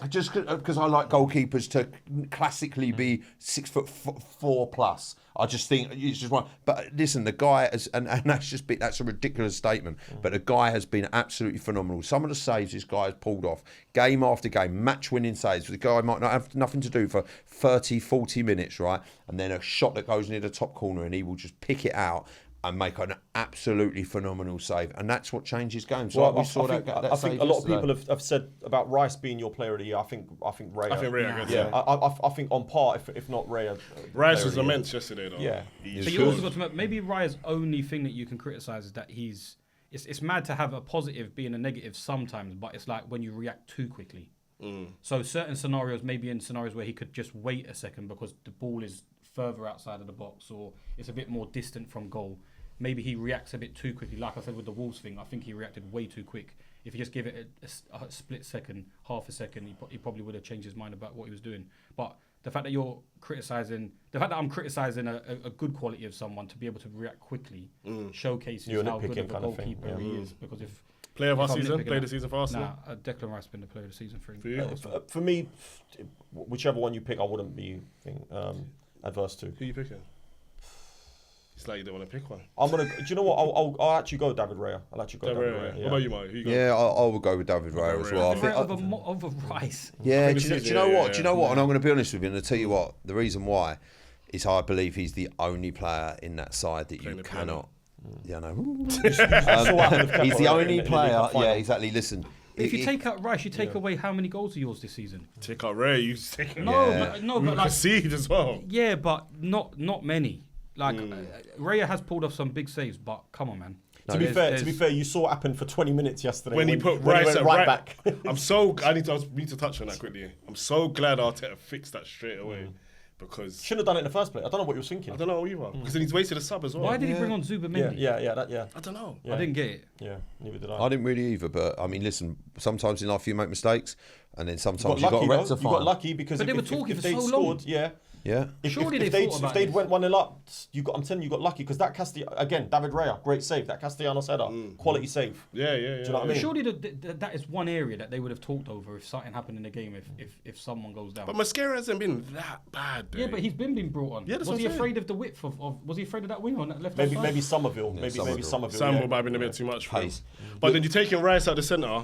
S3: goalkeepers to classically be 6'4" plus. I just think it's just one. But listen, the guy has, and that's a ridiculous statement. But the guy has been absolutely phenomenal. Some of the saves this guy has pulled off, game after game, match-winning saves. The guy might not have nothing to do for 30, 40 minutes, right? And then a shot that goes near the top corner, and he will just pick it out and make an absolutely phenomenal save, and that's what changes games.
S2: Well,
S3: We saw that
S2: I think
S3: save
S2: a lot of
S3: yesterday.
S2: people have said about Rice being your player of the year. I think Raya.
S1: I think Raya gets
S2: Yeah,
S1: it.
S2: I think on par, if not Raya.
S1: Rice was immense yesterday, though.
S2: Yeah.
S1: He's
S4: But you also got to remember, maybe Raya's only thing that you can criticise is that it's mad to have a positive being a negative sometimes, but it's like when you react too quickly. So certain scenarios, maybe in scenarios where he could just wait a second because the ball is further outside of the box or it's a bit more distant from goal, maybe he reacts a bit too quickly. Like I said with the Wolves thing, I think he reacted way too quick. If he just give it a split second, half a second, he probably would have changed his mind about what he was doing. But the fact that I'm criticising a good quality of someone to be able to react quickly showcases
S2: You're
S4: how good
S2: nitpicking
S4: of a
S2: kind of thing,
S4: goalkeeper he is. Because if
S1: player of our
S4: if I'm
S1: season,
S4: nitpicking
S1: player of
S4: that-
S1: the season for Arsenal.
S4: Nah, Declan Rice has been the player of the season for him.
S1: For you?
S2: For me, whichever one you pick, I wouldn't be adverse to.
S1: Who are you picking? It's like you don't want to pick one.
S2: I'm gonna. Do you know what? I'll actually go David Raya. I'll actually go David Raya.
S1: What about you, Mike? Who you got?
S3: Yeah, I will go with David Raya as well. I think-
S4: Over Rice.
S3: Yeah,
S1: think
S3: do
S1: this
S3: you know
S1: is-
S3: what?
S1: yeah,
S3: Do you know what? And I'm going to be honest with you, and I'll tell you what. The reason why is I believe he's the only player in that side that
S1: Playing
S3: you
S1: the piano.
S3: cannot. Yeah, no.
S2: He's
S3: He's the only player. Yeah, exactly. Listen,
S4: If you take out Rice, you take away how many goals are yours this season?
S1: Take out Ray. You take it.
S4: No,
S3: Yeah.
S4: but like
S1: Concede as well.
S4: yeah, but not many. Like Raya has pulled off some big saves, but come on, man.
S2: To be fair, you saw what happened for 20 minutes yesterday
S1: When he put
S2: when
S1: Rice
S2: went
S1: at
S2: right back.
S1: I need to touch on that quickly. I'm so glad Arteta fixed that straight away because
S2: Shouldn't have done it in the first place. I don't know what you were thinking.
S1: I don't know either because then he's wasted a sub as well.
S4: Why did he bring on Zuba-Mendy?
S2: Yeah.
S1: I don't know.
S2: Yeah.
S4: I didn't get it.
S2: Yeah, neither did I.
S3: I didn't really either, but I mean, listen. Sometimes in life you make mistakes, and then
S2: You
S3: sometimes
S2: got
S3: you got to
S2: lucky, though.
S3: rectify.
S2: You got lucky because
S4: But they were
S2: if
S4: talking for
S2: they'd
S4: so long.
S2: scored, yeah.
S3: Yeah.
S4: Surely
S2: if
S4: they
S2: they'd,
S4: thought about
S2: if they'd
S4: this.
S2: went 1-0 up, I'm telling you, you got lucky because that again, David Raya, great save. That Castellanos header, quality save.
S1: Yeah.
S2: Do you know what I mean?
S4: Surely that is one area that they would have talked over if something happened in the game if someone goes down.
S1: But Mascara hasn't been that bad.
S4: Yeah, but he's been brought on.
S1: Yeah, that's
S4: was
S1: what
S4: he
S1: I'm saying.
S4: afraid of the width of? Was he afraid of that wing on that left?
S2: Maybe Somerville. Maybe
S3: Somerville.
S2: Somerville.
S1: Sambo
S2: yeah.
S1: might have been a bit too much for him.
S3: Pace.
S1: But then you're taking Rice out the centre.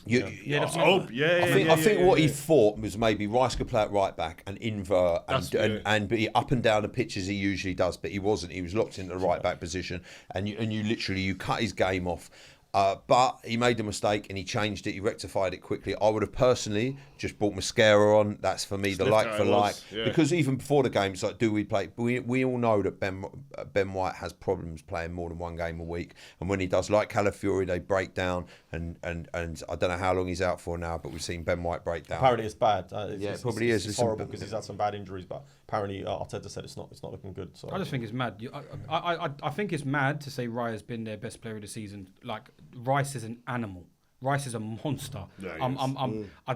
S1: I
S3: think what he thought was maybe Rice could play at right back and invert and be up and down the pitch as he usually does, but he wasn't. He was locked into the right back position, and you literally cut his game off. But he made the mistake and he changed it. He rectified it quickly. I would have personally just brought Mascara on. That's for me the
S1: Sniff
S3: like
S1: guy
S3: for like.
S1: was, yeah.
S3: Because even before the game, it's like, do we play? We all know that Ben White has problems playing more than one game a week. And when he does, like Calafiori, they break down. And I don't know how long he's out for now, but we've seen Ben White break down.
S2: Apparently it's bad.
S3: It probably is.
S2: It's horrible because he's had some bad injuries, but apparently Arteta said it's not looking good. So
S4: I just think it's mad. I think it's mad to say Raya's been their best player of the season. Like Rice is an animal. Rice is a monster.
S1: Yeah,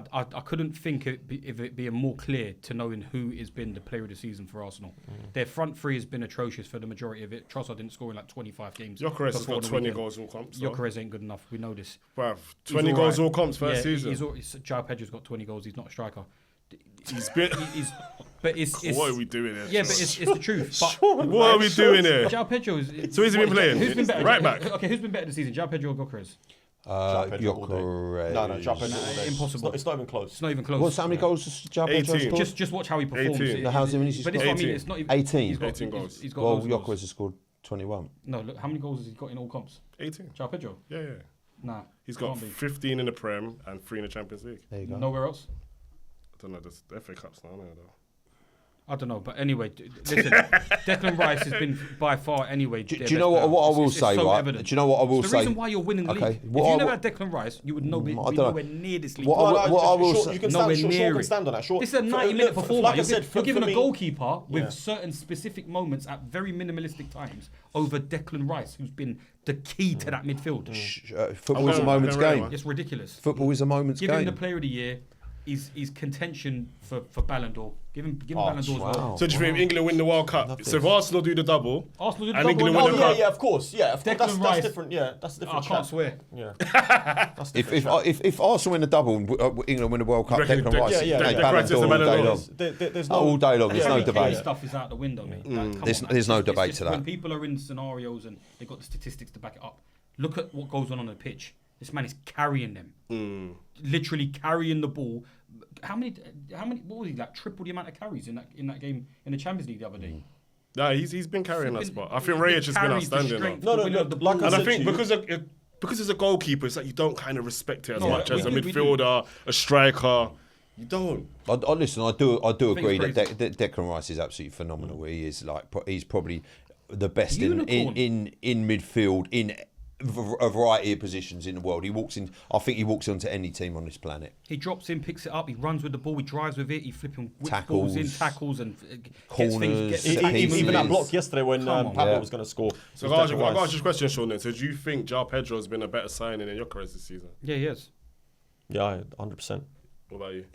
S4: I couldn't think if it being more clear to knowing who has been the player of the season for Arsenal. Their front three has been atrocious for the majority of it. Trossard didn't score in like 25 games.
S1: Gyokeres has
S4: before
S1: got
S4: the
S1: 20
S4: weekend.
S1: goals all comps. though.
S4: Gyokeres ain't good enough. We know this.
S1: Bruv,
S4: He's
S1: 20 goals
S4: alright.
S1: all comps first
S4: Yeah,
S1: season.
S4: Joao Pedro's got 20 goals. He's not a striker.
S1: He's been.
S4: But it's
S1: What are we doing here?
S4: yeah, but it's the truth. But
S1: What are we doing here?
S4: Joao Pedro is.
S1: So who's he been playing?
S4: Who's been better?
S1: Right back.
S4: Okay, who's been better this season? Joao Pedro or Gyokeres?
S3: Gyokeres.
S2: No, Joao Pedro.
S4: Impossible.
S2: It's not even close.
S4: It's not even close.
S3: What's how many goals does Joao Pedro
S1: 18.
S3: score?
S4: Just watch how he performs.
S1: 18.
S3: How's many has he
S4: But this is what I mean.
S1: 18.
S4: It's not even
S3: 18.
S4: He's got,
S1: 18 goals.
S4: He's got
S3: Well,
S4: loads of
S3: Gyokeres
S4: goals.
S3: has scored 21.
S4: No, look, how many goals has he got in all comps?
S1: 18.
S4: Joao Pedro?
S1: Yeah.
S4: Nah.
S1: He's got
S4: can't be.
S1: 15 in the Prem and 3 in the Champions League.
S3: There you go.
S4: Nowhere else?
S1: I don't know, the FA Cup's now, though.
S4: I don't know, but anyway, listen, Declan Rice has been by far anyway.
S3: Do you know what I will say,
S4: so
S3: right?
S4: evident.
S3: Do you know what I will
S4: It's
S3: say?
S4: the reason why you're winning the
S3: Okay,
S4: league. If
S3: what
S4: you
S3: I
S4: never
S3: will-
S4: had Declan Rice, you would be
S3: I don't know.
S4: nowhere near this league.
S3: What I will
S2: Sure,
S3: say-
S2: you can
S4: Nowhere
S2: stand,
S4: near
S2: can
S4: it.
S2: stand on that. Sure.
S4: This is a 90-minute performer.
S2: Like I
S4: You're
S2: said,
S4: you're giving
S2: for
S4: a
S2: me-
S4: goalkeeper with
S2: Yeah.
S4: certain specific moments at very minimalistic times over Declan Rice, who's been the key to that midfield.
S3: Football is a
S1: I'm
S3: moment's
S1: going
S3: game.
S1: right.
S4: It's ridiculous.
S3: Football is a moment's
S4: Give him
S3: game.
S4: the Player of the Year. He's contention for Ballon d'Or. Give him Ballon d'Or as well.
S3: wow.
S1: So do you think if England win the World Cup? So if Arsenal do the double,
S4: Arsenal do the
S1: and
S4: double
S1: England
S4: and
S1: win the
S4: double.
S1: Cup,
S2: Yeah, of course. Yeah, of course.
S4: Declan Rice.
S2: That's different. Yeah, that's a
S4: I
S2: different.
S4: can't
S2: chat.
S4: swear.
S2: Yeah. That's
S3: If
S2: different.
S3: if Arsenal win the double and England win the World Cup,
S1: You reckon
S3: Declan Rice,
S1: Declan-
S2: yeah,
S3: they
S2: Declan
S3: Ballon
S1: Rice is
S3: d'Or
S1: the
S3: all
S1: man of
S3: day
S1: the
S3: long.
S1: world.
S2: There's no
S3: All day long, there's no
S4: Harry Kane
S3: debate.
S4: stuff is out the window, mate. Like, come on,
S3: There's
S4: man.
S3: no
S4: It's
S3: debate
S4: just
S3: to that.
S4: When people are in scenarios and they've got the statistics to back it up, look at what goes on the pitch. This man is carrying them, literally carrying the ball. How many? What was he like? Triple the amount of carries in that game in the Champions League the other day.
S1: nah, he's been carrying us, but I think
S4: He
S1: Raya just been
S4: carries the
S1: outstanding.
S4: strength,
S1: though.
S2: No,
S4: the winner of the
S2: like
S4: ball.
S2: I
S1: And I
S2: said
S1: think
S2: to you-
S1: because as a goalkeeper, it's like you don't kind of respect it as
S4: No,
S1: much
S4: we
S1: as a
S4: do, we do.
S1: midfielder, a striker. You don't.
S3: Listen, I do agree
S4: it's
S3: that Declan Rice is absolutely phenomenal. He is he's probably the best in
S4: Unicorn.
S3: midfield in a variety of positions in the world. I think he walks onto any team on this planet.
S4: He drops in, picks it up, he runs with the ball, he drives with it, he flipping whips
S3: Tackles,
S4: balls in, tackles and
S3: corners,
S4: gets
S3: set
S4: things.
S3: pieces.
S2: Even that block yesterday when
S4: Come on.
S2: Pablo
S3: Yeah.
S2: was going to score.
S1: So I'll ask you a question, Sean. Then, so do you think Joao Pedro has been a better signing than Gyokeres this season?
S4: Yeah, he is.
S2: Yeah, 100%.
S1: What about you?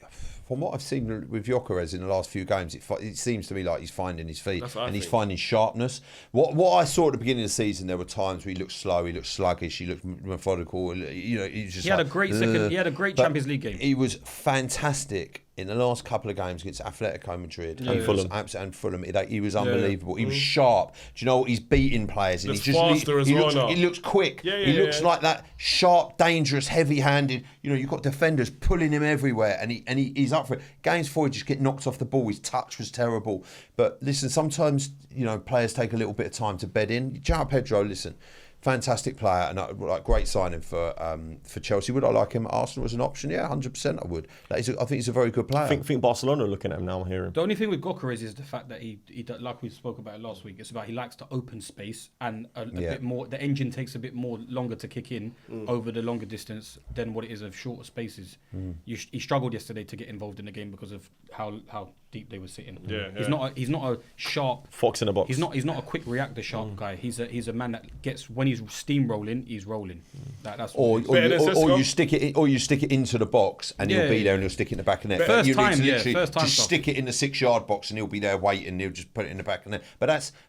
S3: From what I've seen with Gyokeres in the last few games, it seems to me like he's finding his feet
S1: That's what I
S3: and he's
S1: think.
S3: finding sharpness. What I saw at the beginning of the season, there were times where he looked slow, he looked sluggish, he looked methodical. You know, he was just
S4: He had
S3: like,
S4: a great second. He had a great
S3: but
S4: Champions League game.
S3: He was fantastic in the last couple of games against Atletico Madrid
S2: And Fulham.
S3: and Fulham. He was unbelievable. He was sharp. Do you know what? He's beating players and
S1: Looks
S3: he just
S1: faster as
S3: he
S1: well
S3: looks,
S1: now.
S3: he looks quick.
S1: Yeah,
S3: he looks
S1: yeah.
S3: like that sharp, dangerous, heavy-handed. You know, you've got defenders pulling him everywhere, and he's up for it. Games before he just get knocked off the ball. His touch was terrible. But listen, sometimes players take a little bit of time to bed in. Joao Pedro, listen. Fantastic player and great signing for Chelsea. Would I like him at Arsenal as an option? Yeah, 100% I would. I think he's a very good player.
S2: I think Barcelona are looking at him now. I'm hearing.
S4: The only thing with Gyokeres is the fact that he like we spoke about it last week. It's about he likes to open space and a bit more. The engine takes a bit more longer to kick in over the longer distance than what it is of shorter spaces. He struggled yesterday to get involved in the game because of how deep they were sitting.
S1: Yeah,
S4: He's not a sharp
S2: Fox in the box.
S4: He's not a quick reactor sharp guy. He's a man that gets when he's steamrolling, he's rolling. That's
S3: Or
S4: what it is.
S1: Better than Sesko?
S3: you stick it into the box and he'll be there and he'll stick it in the back of the net.
S4: First
S3: You need
S4: time,
S3: to
S4: yeah,
S3: literally
S4: first time
S3: just
S4: stuff.
S3: stick it in the 6-yard box and he'll be there waiting. He'll just put it in the back of the net. But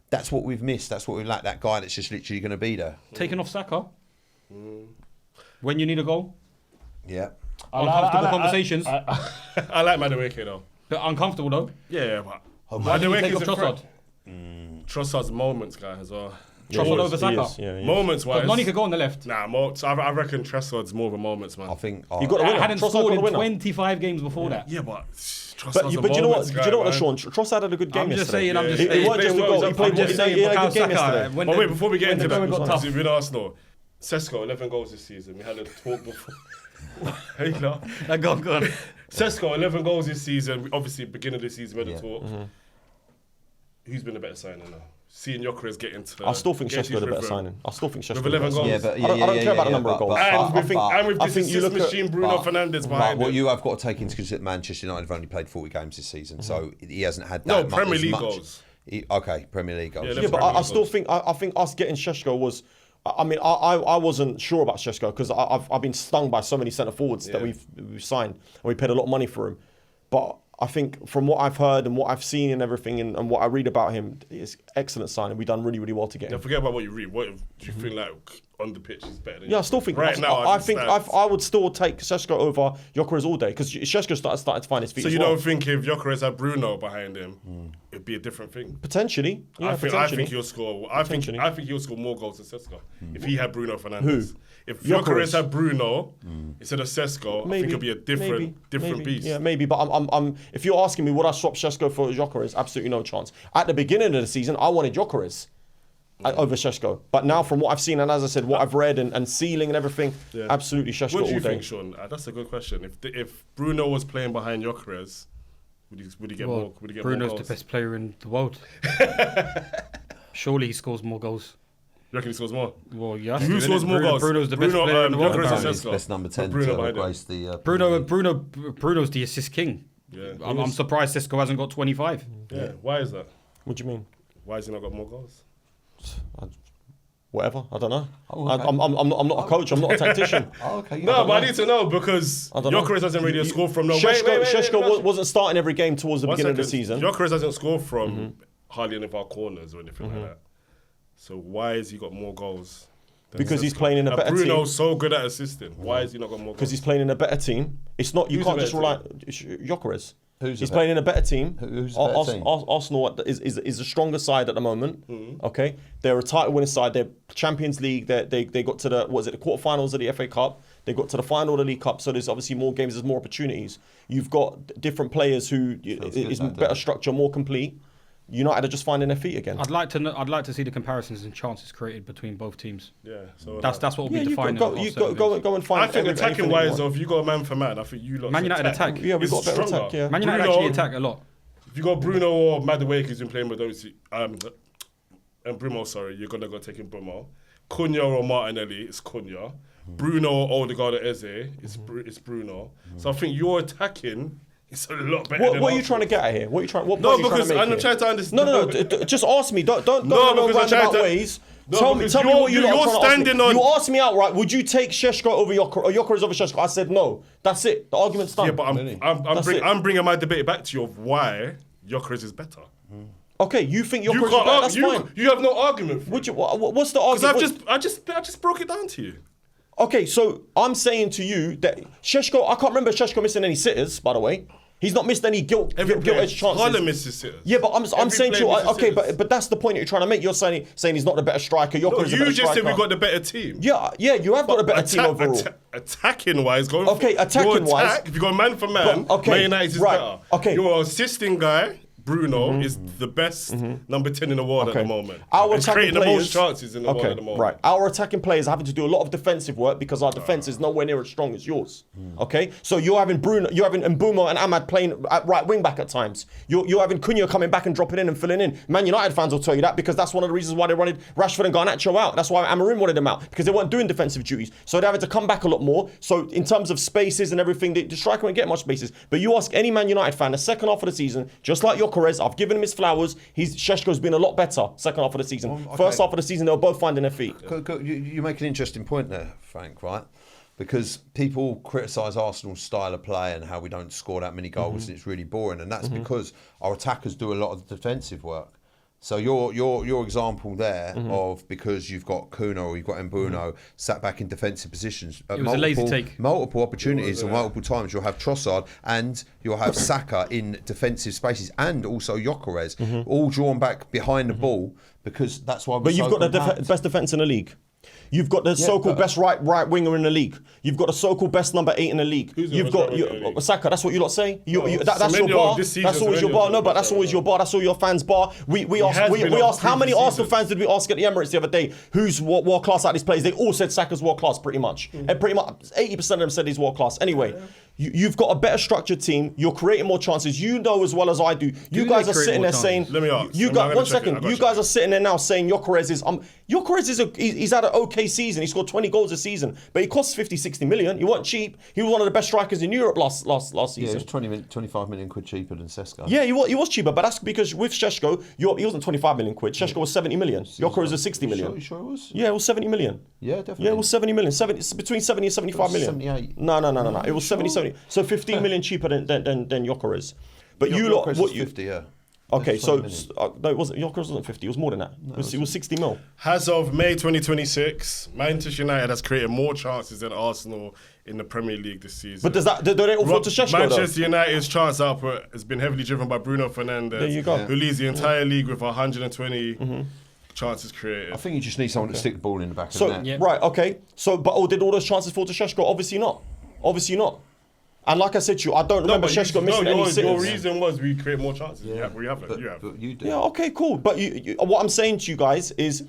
S3: that's what we've missed. That's what we lack. That guy that's just literally going to be there.
S4: Taking off Saka when you need a goal.
S3: Yeah.
S4: Uncomfortable conversations,
S1: I like Madueke though.
S4: but uncomfortable though.
S1: Yeah, but
S4: Why do you take
S1: Madueke's
S4: off
S1: a
S4: Trossard?
S1: threat. Trossard's moments guy as well.
S4: Trossard over Saka.
S2: Yeah,
S1: Moments wise.
S4: Noni could go on the left.
S1: Nah, I reckon Trossard's more of a moments, man.
S3: I think
S2: You got a
S4: I
S2: winner.
S4: hadn't
S2: Trossard
S4: scored
S2: got a
S4: in
S2: winner.
S4: 25 games before that.
S1: Yeah, but Trossard's
S2: But
S1: a
S2: you know what?
S1: moments
S2: Do you know what,
S1: guy,
S2: Sean?
S1: man.
S2: Trossard had a good game
S4: I'm just
S2: yesterday.
S4: saying. I'm just
S1: Yeah,
S2: It
S4: saying.
S2: wasn't just a
S1: played
S2: goal.
S1: well.
S2: He played
S1: I'm
S2: well.
S1: just
S2: He had a good game yesterday.
S4: When
S1: But wait, before we get into that,
S4: going got tough.
S1: obviously with Arsenal, Sesko 11 goals this season. We had a talk before. Hey, no.
S4: Go on.
S1: Sesko 11 goals this season. Obviously, beginning of the season, we had a talk.
S2: Mm-hmm.
S1: Who's been a better signing now? Seeing Gyokeres get into.
S2: I still think
S1: get
S2: Sesko's a better
S1: rhythm.
S2: signing. I still think Sesko's
S1: With 11 goals.
S3: Yeah, but
S2: I don't care about the number of goals.
S1: And with
S2: I
S1: this
S2: think you
S1: assist
S2: look at-
S1: machine, Bruno Fernandes
S3: But
S1: behind
S3: what
S1: him.
S3: you have got to take into consideration, Manchester United have only played 40 games this season, so he hasn't had
S1: No,
S3: that
S1: Premier
S3: as
S1: League
S3: much.
S1: goals.
S3: Okay, Premier League goals.
S1: Yeah,
S2: Yeah, but
S1: Premier
S2: I
S1: League
S2: still
S1: goals.
S2: think I think us getting Sesko was. I mean, I wasn't sure about Sesko because I've been stung by so many centre forwards that we've signed and we paid a lot of money for him. But I think from what I've heard and what I've seen and everything and what I read about him, it's excellent signing. We've done really, really well to get him.
S1: Don't forget about what you read. What do you think? Like on the pitch is better than
S2: Yeah, I still think.
S1: right now.
S2: I think I would still take Sesko over Gyokeres all day because Sesko started to find his feet.
S1: So
S2: as
S1: you
S2: well.
S1: don't think if Gyokeres had Bruno behind him, it'd be a different thing?
S2: Potentially, yeah,
S1: I think he'll score. I think he'll score more goals than Sesko if he had Bruno Fernandes.
S2: Who?
S1: If Gyokeres had Bruno instead of Sesko, I think it'll be a different beast.
S2: Yeah, maybe. But I'm if you're asking me, would I swap Sesko for Gyokeres? Absolutely no chance. At the beginning of the season, I wanted Gyokeres over Sesko. But now, from what I've seen and as I said, what I've read and ceiling and everything, absolutely Sesko all day.
S1: What do you think, Sean? That's a good question. If Bruno was playing behind Gyokeres, would he get more? Would he get
S4: Bruno's
S1: more goals?
S4: the best player in the world. Surely he scores more goals.
S1: You reckon he scores more?
S4: Well, yeah.
S1: Who scores more goals?
S4: Bruno's the best player in the world.
S1: Gyokeres or
S3: He's
S1: Sesko?
S3: best number 10
S1: Bruno
S3: to
S1: behind him.
S3: grace the...
S4: Bruno's the assist king.
S1: Yeah.
S4: I'm surprised Sesko hasn't got 25.
S1: Yeah. Why is that?
S2: What do you mean?
S1: Why has he not got more goals?
S2: Whatever, I don't know.
S3: Oh, okay.
S2: I'm not a coach. I'm not a tactician.
S3: Oh, okay.
S1: No, but I need to know because Gyokeres hasn't really scored from no.
S2: Sesko wasn't starting every game towards the beginning of the season.
S1: Gyokeres hasn't scored from hardly any of our corners or anything like that. So why has he got more goals?
S2: Because he's playing in a better team.
S1: Bruno's so good at assisting. Why has he not got more goals?
S2: Because he's playing in a better team. It's not. You can't just rely. Gyokeres.
S3: He's
S2: playing in a better team.
S3: Who's a better team?
S2: Arsenal is a stronger side at the moment. Okay, they're a title winning side. They're Champions League. They got to the the quarterfinals of the FA Cup. They got to the final of the League Cup. So there's obviously more games. There's more opportunities. You've got different players who is better structure, more complete. United are just finding their feet again.
S4: I'd like to see the comparisons and chances created between both teams.
S1: Yeah, so
S4: that's what will be defining.
S2: Go and find.
S1: I think attacking wise, if you got a man for man, I think you lot.
S4: Man United attack.
S2: Yeah, we got better attack. Yeah,
S4: Man United actually attack a lot.
S1: If you got Bruno or Madueke who's been playing with those, and Bruno, you're gonna go taking Bruno. Cunha or Martinelli, it's Cunha. Bruno or Odegaard or Eze, it's Bruno. So I think you're attacking. It's a lot better.
S2: What are you trying to get at here? What are you trying? What
S1: no,
S2: point
S1: because
S2: are you
S1: I'm
S2: trying
S1: trying
S2: to make
S1: to understand.
S2: No, just ask me. Don't go no roundabout ways.
S1: No,
S2: tell me what you're
S1: standing on.
S2: You asked me outright. Would you take Sesko over Gyokeres or Gyokeres over Sesko? I said no. That's it. The argument's done.
S1: Yeah, but I'm bringing my debate back to you of why Gyokeres is better.
S2: Okay, you think Gyokeres is better? That's fine.
S1: You have no argument.
S2: What's the argument?
S1: Because I just broke it down to you.
S2: Okay, so I'm saying to you that Sesko. I can't remember Sesko missing any sitters. By the way. He's not missed any gilt-edged chances.
S1: Haaland misses sitters.
S2: Yeah, but I'm saying to you, okay, but that's the point that you're trying to make. You're saying he's not the better striker.
S1: No, you just said we got the better team.
S2: Yeah, you have got a better team overall.
S1: Attacking wise,
S2: attacking wise.
S1: If you go man for man, Man United is better.
S2: Okay,
S1: your assisting guy. Bruno is the best number 10 in the world at the moment.
S2: Our
S1: He's creating the most chances in the world at the moment.
S2: Right. Our attacking players are having to do a lot of defensive work because our defense is nowhere near as strong as yours. Okay? So you're having Mbeumo and Ahmad playing at right wing back at times. You're having Cunha coming back and dropping in and filling in. Man United fans will tell you that because that's one of the reasons why they wanted Rashford and Garnacho out. That's why Amorim wanted them out because they weren't doing defensive duties. So they're having to come back a lot more. So in terms of spaces and everything, the striker won't get much spaces. But you ask any Man United fan, the second half of the season, just like Gyokeres, I've given him his flowers. Sesko's been a lot better second half of the season.
S3: Okay.
S2: First half of the season, they were both finding their feet.
S3: You make an interesting point there, Frank, right? Because people criticise Arsenal's style of play and how we don't score that many goals and it's really boring. And that's because our attackers do a lot of the defensive work. So your example there of because you've got Cunha or you've got Mbeumo sat back in defensive positions at
S4: it was a lazy take.
S3: multiple opportunities and multiple times you'll have Trossard and you'll have Saka in defensive spaces and also Gyokeres all drawn back behind the ball because that's why.
S2: But you've got the best defence in the league. You've got the so-called best right winger in the league. You've got the so-called best number 8 in the league. You've got Saka. That's what you lot say. That's your bar. That's always your bar. No, but that's always your bar. That's all your fans' bar. We asked how many Arsenal fans did we ask at the Emirates the other day? Who's world class at these players? They all said Saka's world class, pretty much. And pretty much 80% of them said he's world class. Anyway. You've got a better structured team. You're creating more chances. You know as well as I do. You guys are sitting there saying.
S1: Let me ask.
S2: You guys, 1 second. You guys are sitting there now saying Gyokeres is. Gyokeres is he's had an okay season. He scored 20 goals a season, but he costs 50, 60 million. He wasn't cheap. He was one of the best strikers in Europe last season.
S3: Yeah, he was 25 million quid cheaper than Sesko.
S2: Yeah, he was cheaper, but that's because with Sesko, he wasn't 25 million quid. Sesko was 70 million. Gyokeres was 60 million.
S3: You sure it was?
S2: Yeah, it was 70 million.
S3: Yeah, definitely.
S2: Yeah, it was 70 million. It's between 70 and 75 million.
S3: 78.
S2: No. It was 70. So 15 million cheaper than Gyokeres. But you lot,
S3: what you 50? Yeah.
S2: Okay, so
S3: 20 million.
S2: no, it wasn't. Gyokeres wasn't 50. It was more than that. It was 60 mil.
S1: As of May 2026, Manchester United has created more chances than Arsenal in the Premier League this season.
S2: But do they all fall to Sesko, though?
S1: Manchester United's chance output has been heavily driven by Bruno Fernandes,
S2: There you go.
S1: who leads the entire league with 120 chances created.
S3: I think you just need someone to stick the ball in the back of
S2: So
S3: the net.
S2: right, okay. So, but did all those chances fall to Sesko? Obviously not. Obviously not. And like I said to you, I don't remember Sesko missing any
S1: your
S2: sitters.
S1: reason was we create more chances. Yeah, we haven't. You have.
S3: But you do.
S2: Yeah, okay, cool. But what I'm saying to you guys is,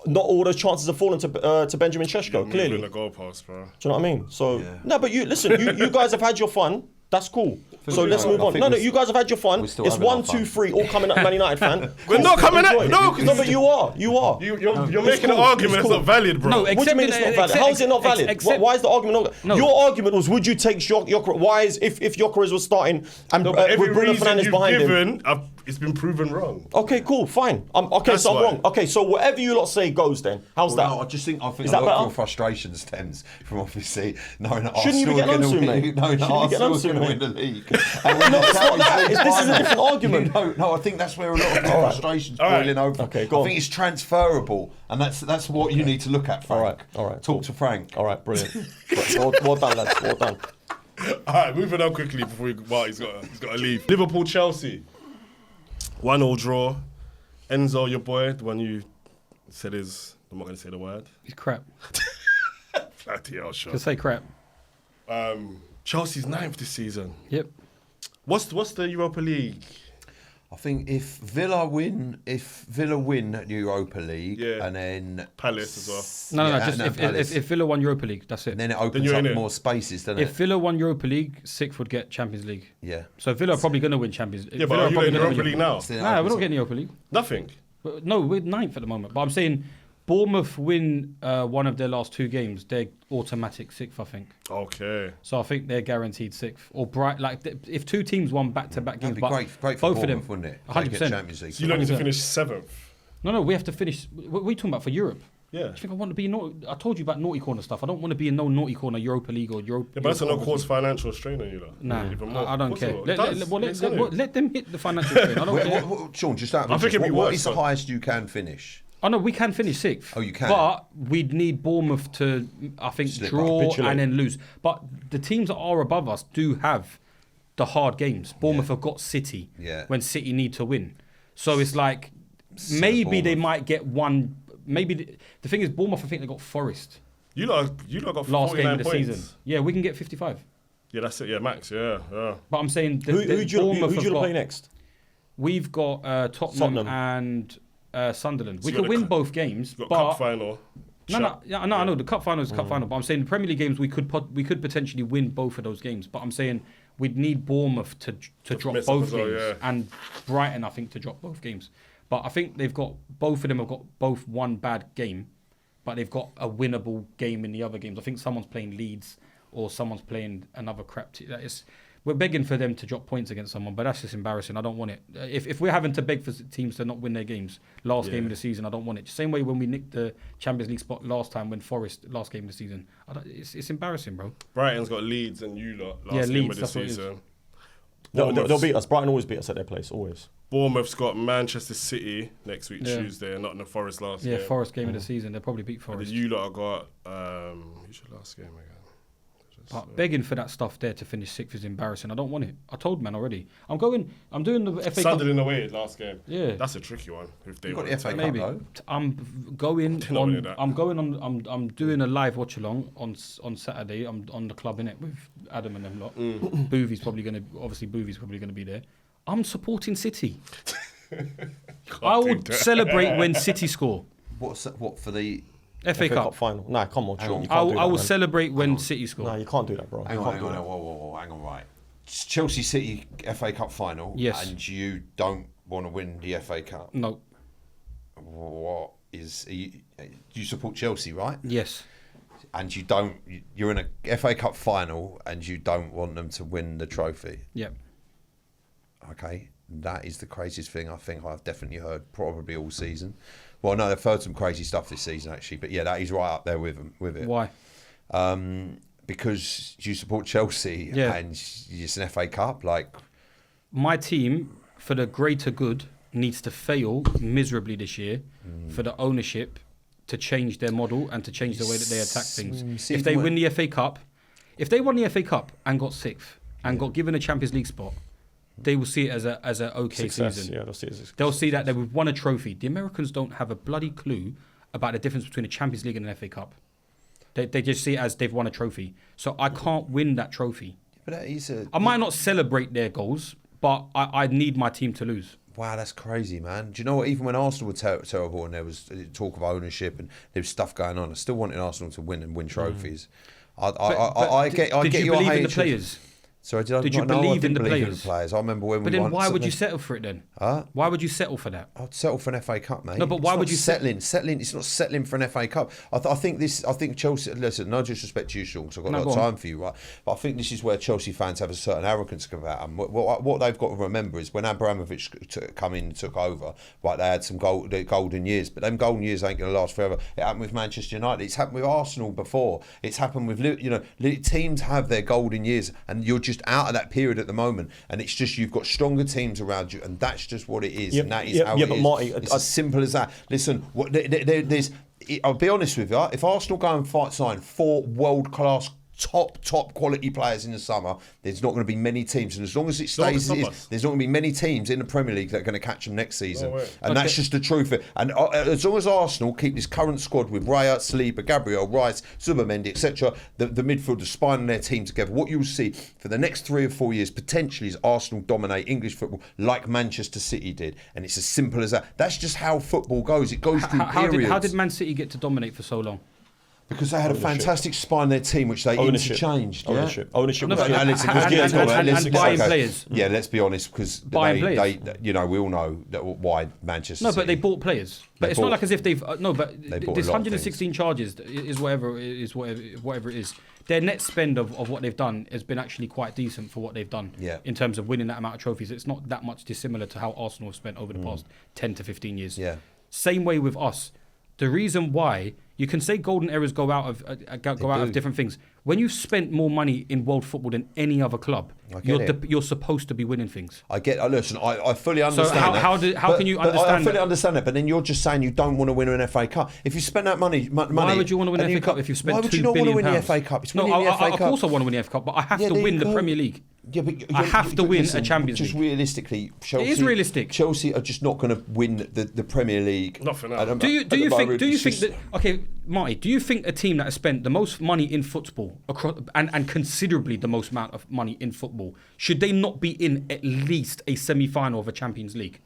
S2: not all those chances have fallen to Benjamin Sesko. Clearly,
S1: Moving the goalpost, bro.
S2: do you know what I mean? So no, but you listen. You guys have had your fun. That's cool. So let's move on. No, you guys have had your fun. It's 1, 2, 3, all coming at Man United fan.
S1: We're not coming at
S2: no, but you are.
S1: You're making an argument that's not valid, bro.
S4: No,
S2: What do you mean it's not valid? How is it not valid? Why is the argument not? Your argument was, would you take Gyokeres? Why is if Gyokeres was starting and
S1: No, but every
S2: with Bruno
S1: reason
S2: Fernandes
S1: you've
S2: behind him?
S1: given, it's been proven wrong.
S2: Okay, cool, fine. Okay,
S1: That's
S2: so I'm
S1: why.
S2: wrong. Okay, so whatever you lot say goes then. How's that?
S3: No, I think
S2: Is
S3: a
S2: that
S3: lot of
S2: better?
S3: your frustration stems from obviously knowing that
S2: Shouldn't you be
S3: Arsenal are
S2: getting
S3: going
S2: on
S3: to
S2: to,
S3: win.
S2: mate?
S3: Knowing that
S2: Shouldn't you be getting
S3: Arsenal
S2: on
S3: are
S2: to,
S3: going to
S2: mate?
S3: win the league.
S2: No, it's not that. This is a different argument.
S3: No, I think that's where a lot of the frustration's boiling over.
S2: Okay, go on.
S3: I think it's transferable, and that's what you need to look at, Frank.
S2: All right,
S3: Talk
S2: cool.
S3: to Frank.
S2: All right, brilliant. well done, lads. Well done.
S1: All right, moving on quickly before he's got to leave. Liverpool, Chelsea, 1-1 draw. Enzo, your boy, the one you said is, I'm not going to say the word.
S4: He's crap.
S1: Bloody hell, sure.
S4: Just say crap.
S1: Chelsea's 9th this season.
S4: Yep.
S1: What's the Europa League?
S3: I think if Villa win the Europa League,
S1: Yeah.
S3: and then
S1: Palace as well.
S4: No,
S3: Yeah,
S4: just
S3: and
S4: if Villa won Europa League, that's it.
S3: and then it opens
S1: you're
S3: up
S1: in it.
S3: more spaces, doesn't
S4: If
S3: it?
S4: Villa won Europa League, 6th would get Champions League.
S3: Yeah.
S4: So Villa are probably going to win Champions League.
S1: Yeah, but are you in the Europa League now?
S3: So then it
S4: Nah, we're
S3: opens
S4: not
S3: up-
S4: getting Europa League.
S1: Nothing.
S4: But no, we're 9th at the moment. But I'm saying Bournemouth win one of their last 2 games, they're automatic 6th, I think.
S1: Okay.
S4: So I think they're guaranteed 6th. Or if 2 teams won back-to-back games,
S3: That'd be
S4: but
S3: great for
S4: both of them,
S3: Bournemouth, wouldn't it? They
S4: 100%.
S3: get Champions League.
S1: So you don't need to
S4: 100%.
S1: finish 7th.
S4: No, we have to finish. What are you talking about for Europe?
S1: Yeah.
S4: I think I want to be I told you about naughty corner stuff. I don't want to be in no naughty corner Europa League or Europe.
S1: Yeah, but that's
S4: Europa
S1: no cause financial strain on you, though.
S4: Nah,
S1: Even more.
S4: I don't
S1: Of course
S4: care.
S1: it will. It does. It's gonna.
S4: Let them hit the financial strain. I don't care.
S3: Sean, just out of
S1: I think
S3: interest,
S1: it'd be
S3: what
S1: worse,
S3: is the
S1: though.
S3: highest you can finish?
S4: Oh no, we can finish 6th.
S3: Oh, you can?
S4: But we'd need Bournemouth to, I think,
S3: Slip
S4: draw
S2: up. Capitulate.
S4: and then lose. But the teams that are above us do have the hard games. Bournemouth have got City
S3: Yeah.
S4: when City need to win. So it's like maybe they
S3: Bournemouth.
S4: might get one. Maybe the thing is Bournemouth. I think they got Forest
S1: You lot got
S4: last
S1: 49
S4: game of the
S1: points.
S4: season. Yeah, we can get 55.
S1: Yeah, that's it. Yeah, max. Yeah.
S4: But I'm saying
S2: Who do you
S4: Bournemouth have
S2: play
S4: got-
S2: next?
S4: We've got Tottenham
S2: Tottenham.
S4: and Sunderland.
S1: So
S4: We
S1: you
S4: could
S1: got
S4: win
S1: the
S4: both games,
S1: You got
S4: but
S1: cup final.
S4: I know the cup final is the cup final. But I'm saying the Premier League games we could potentially win both of those games. But I'm saying we'd need Bournemouth to drop
S1: mess up
S4: both
S1: as well,
S4: games
S1: yeah.
S4: and Brighton I think to drop both games. But I think both of them have got both one bad game, but they've got a winnable game in the other games. I think someone's playing Leeds or someone's playing another crap team. We're begging for them to drop points against someone, but that's just embarrassing. I don't want it. If we're having to beg for teams to not win their games last game of the season, I don't want it. Same way when we nicked the Champions League spot last time when Forest last game of the season. It's embarrassing, bro.
S1: Brighton's got Leeds and you lot last game
S4: Leeds,
S1: of the
S4: that's what it is.
S1: season.
S2: They'll beat us. Brighton always beat us at their place, always.
S1: Bournemouth's got Manchester City next week,
S4: Yeah.
S1: Tuesday, and Nottingham Forest last
S4: Yeah,
S1: game.
S4: Forest game of the season. They'll probably beat
S1: And
S4: Forest.
S1: then you lot have got, who's your last game again?
S4: But begging for that stuff there to finish 6th is embarrassing. I don't want it. I told man already. I'm doing the FA Cup.
S1: Sunderland away last game.
S4: Yeah.
S1: That's a tricky one. If they
S3: You've got
S1: want
S3: the
S1: to
S3: FA Cup,
S4: Maybe
S3: though.
S4: I'm going
S1: They're not winning that.
S4: I'm doing a live watch along on Saturday. I'm on the club innit with Adam and them lot. Boovy's probably going to be there. I'm supporting City. I would celebrate when City score.
S3: What for the?
S4: FA Cup.
S2: final. Nah, come on, Sean. You
S4: I
S2: can't do that,
S4: will
S2: man.
S4: celebrate when City score.
S2: Nah, you can't do that, bro.
S3: Hang
S2: You
S3: on,
S2: can't do that.
S3: whoa, hang on, right. Chelsea City FA Cup final.
S4: Yes.
S3: And you don't want to win the FA Cup.
S4: No.
S3: What is? You support Chelsea, right?
S4: Yes.
S3: And you're in a FA Cup final, and you don't want them to win the trophy.
S4: Yep.
S3: Okay, that is the craziest thing I think I've definitely heard probably all season. Well, no, I've heard some crazy stuff this season actually, but yeah, that is right up there with it.
S4: Why?
S3: Because you support Chelsea,
S4: Yeah.
S3: and it's an FA Cup. Like,
S4: My team for the greater good, needs to fail miserably this year for the ownership to change their model and to change the way that they attack things. If they win the FA Cup, if they won the FA Cup and got 6th and got given a Champions League spot, they will see it as a okay season.
S2: Yeah, they'll see it as
S4: they'll see that they've won a trophy. The Americans don't have a bloody clue about the difference between a Champions League and an FA Cup. They just see it as they've won a trophy. So I can't win that trophy.
S3: But that is
S4: I might not celebrate their goals, but I need my team to lose.
S3: Wow, that's crazy, man. Do you know what? Even when Arsenal were terrible and there was talk of ownership and there was stuff going on, I still wanted Arsenal to win trophies. I get
S4: did you
S3: your
S4: believe in the
S3: hatred.
S4: players?
S3: Sorry,
S4: Did you believe in the players?
S3: I remember when
S4: But
S3: we
S4: then
S3: won.
S4: why would you settle for it then?
S3: Huh?
S4: Why would you settle for that?
S3: I'd settle for an FA Cup, mate.
S4: No, but why would you
S3: settling? It's not settling for an FA Cup. I think Chelsea. Listen, no disrespect to you, Sean, because I've got a lot of time for you, right? But I think this is where Chelsea fans have a certain arrogance about them. What they've got to remember is when Abramovich come in and took over, right? They had some golden years, but them golden years ain't going to last forever. It happened with Manchester United. It's happened with Arsenal before. It's happened with teams have their golden years, and you're just out of that period at the moment. And it's just you've got stronger teams around you, and that's just what it is, and that is how it is. Marty, it's as simple as that. Listen, there's. I'll be honest with you. If Arsenal go and sign 4 world-class top quality players in the summer, there's not going to be many teams, and as long as it stays as it is, there's not going to be many teams in the Premier League that are going to catch them next season, and that's just the truth. And as long as Arsenal keep this current squad with Raya, Saliba, Gabriel, Rice, Zubimendi, etc., the midfield, the spine of their team together, what you'll see for the next 3 or 4 years potentially is Arsenal dominate English football like Manchester City did, and it's as simple as that. That's just how football goes. It goes through periods.
S4: How did Man City get to dominate for so long?
S3: Because they had a fantastic spine in their team, which they interchanged.
S2: Ownership.
S4: And buying players.
S3: Yeah, let's be honest, because they, we all know that why Manchester.
S4: No, but they bought players. But it's not like as if they've this 116
S3: things.
S4: charges is whatever it is. Their net spend of what they've done has been actually quite decent for what they've done.
S3: Yeah.
S4: In terms of winning that amount of trophies, it's not that much dissimilar to how Arsenal have spent over the past 10 to 15 years.
S3: Yeah.
S4: Same way with us. The reason why you can say golden eras go out of different things. When you've spent more money in world football than any other club, you're supposed to be winning things.
S3: Listen, I fully understand.
S4: So how can you understand?
S3: I fully understand that, but then you're just saying you don't want to win an FA Cup. If you spend that money,
S4: why would you want to win an FA Cup if you spent £2 billion?
S3: Why would you not want to win the FA Cup? It's winning the FA Cup.
S4: Of course I want to win the FA Cup, but I have to win the Premier League.
S3: Yeah, but
S4: I have to win a Champions League.
S3: Just realistically, Chelsea.
S4: It is realistic.
S3: Chelsea are just not going to win the Premier League.
S1: Not for now.
S4: Do you think that? Okay, Marty. Do you think a team that has spent the most money in football and considerably the most amount of money in football, should they not be in at least a semi-final of a Champions League?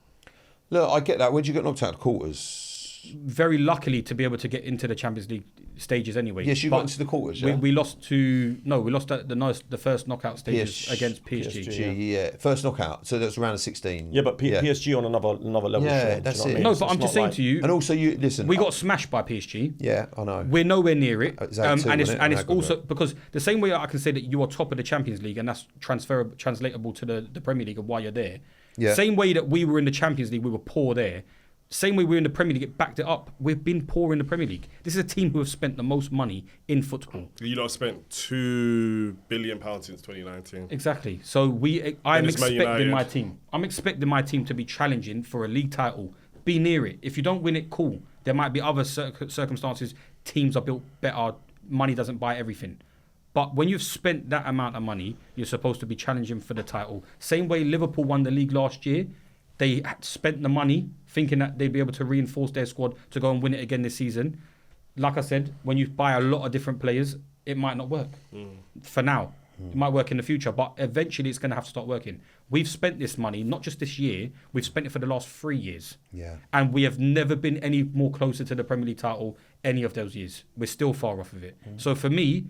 S3: Look, I get that. Where'd you get knocked out of quarters?
S4: Very luckily to be able to get into the Champions League stages anyway.
S3: Yes, you got into the quarters. Yeah?
S4: We lost at the first knockout stages against PSG.
S3: Yeah, first knockout. So that's around 16.
S2: Yeah, but PSG on another level.
S3: Yeah, that's it.
S4: No, but I'm just saying to you.
S3: And also, you listen.
S4: We got smashed by PSG.
S3: Yeah, I know.
S4: We're nowhere near it.
S3: And
S4: it's also because the same way I can say that you are top of the Champions League and that's translatable to the Premier League of why you're there.
S3: Yeah.
S4: Same way that we were in the Champions League, we were poor there. Same way we're in the Premier League, it backed it up. We've been poor in the Premier League. This is a team who have spent the most money in football.
S1: You lot spent £2 billion since 2019.
S4: Exactly. So I'm expecting my team. I'm expecting my team to be challenging for a league title. Be near it. If you don't win it, cool. There might be other circumstances. Teams are built better. Money doesn't buy everything. But when you've spent that amount of money, you're supposed to be challenging for the title. Same way Liverpool won the league last year. They spent the money thinking that they'd be able to reinforce their squad to go and win it again this season. Like I said, when you buy a lot of different players, it might not work. For now. It might work in the future, but eventually it's going to have to start working. We've spent this money, not just this year, we've spent it for the last 3 years.
S3: Yeah.
S4: And we have never been any more closer to the Premier League title any of those years. We're still far off of it. So for me,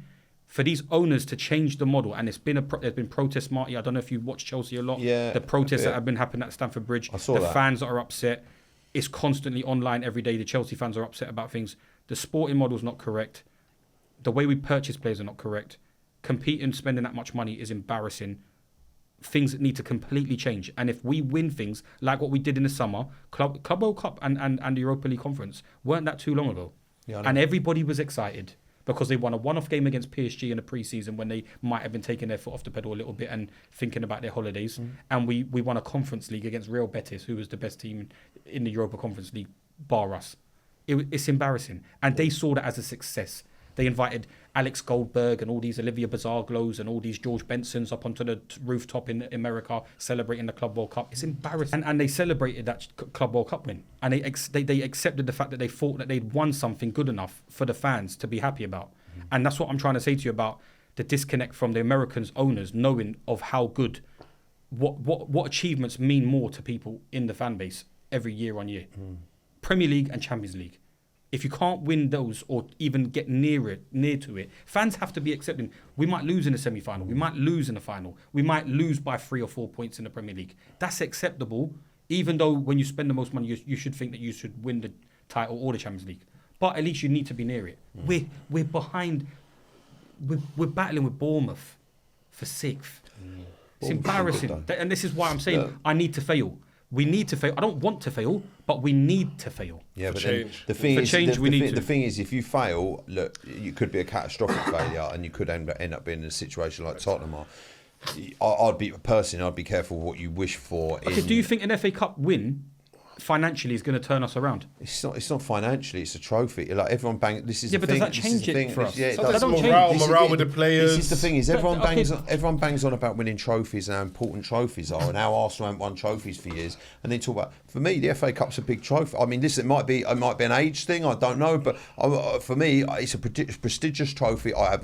S4: for these owners to change the model, and there's been protests, Marty. I don't know if you watch Chelsea a lot.
S3: Yeah,
S4: the protests that have been happening at Stamford Bridge.
S3: I saw that.
S4: Fans that are upset. It's constantly online every day. The Chelsea fans are upset about things. The sporting model is not correct. The way we purchase players are not correct. Competing, spending that much money is embarrassing. Things need to completely change. And if we win things like what we did in the summer, Club World Cup and the Europa League Conference, weren't that too long ago?
S3: Yeah,
S4: and everybody was excited. because they won a one-off game against PSG in the pre-season when they might have been taking their foot off the pedal a little bit and thinking about their holidays. And we won a Conference League against Real Betis, who was the best team in the Europa Conference League, bar us. It's embarrassing. And they saw that as a success. They invited Alex Goldberg and all these Olivia Bazarglos and all these George Bensons up onto the rooftop in America celebrating the Club World Cup. It's embarrassing. And they celebrated that Club World Cup win. And they accepted the fact that they thought that they'd won something good enough for the fans to be happy about. And that's what I'm trying to say to you about the disconnect from the Americans' owners knowing of how good, what achievements mean more to people in the fan base every year on year. Premier League and Champions League. If you can't win those or even get near to it, fans have to be accepting. We might lose in the semi-final. We might lose in the final. We might lose by 3 or 4 points in the Premier League. That's acceptable, even though when you spend the most money, you should think that you should win the title or the Champions League. But at least you need to be near it. We're behind. We're battling with Bournemouth for 6th. It's embarrassing. And this is why I'm saying I need to fail. We need to fail. I don't want to fail, but we need to fail.
S3: Yeah,
S1: for
S3: but
S1: change.
S3: The thing
S4: For
S3: is,
S4: change, we need to.
S3: The thing is, if you fail, look, you could be a catastrophic failure, and you could end up being in a situation like Tottenham are. I'd be careful what you wish for.
S4: Okay, do you think an FA Cup win financially is going to turn us around?
S3: It's not financially. It's a trophy. Like everyone bang. This is
S4: Yeah,
S3: the
S4: but
S3: thing.
S4: does that
S3: This is
S4: change
S3: the
S4: it
S3: thing.
S4: for us?
S3: Yeah, it
S1: Sometimes
S3: does.
S1: morale with the players.
S3: This is the thing. Is
S4: But,
S3: everyone bangs on about winning trophies and how important trophies are, and how Arsenal haven't won trophies for years, and they talk about. For me, the FA Cup's a big trophy. I mean, listen, it might be an age thing. I don't know, but for me, it's a prestigious trophy. I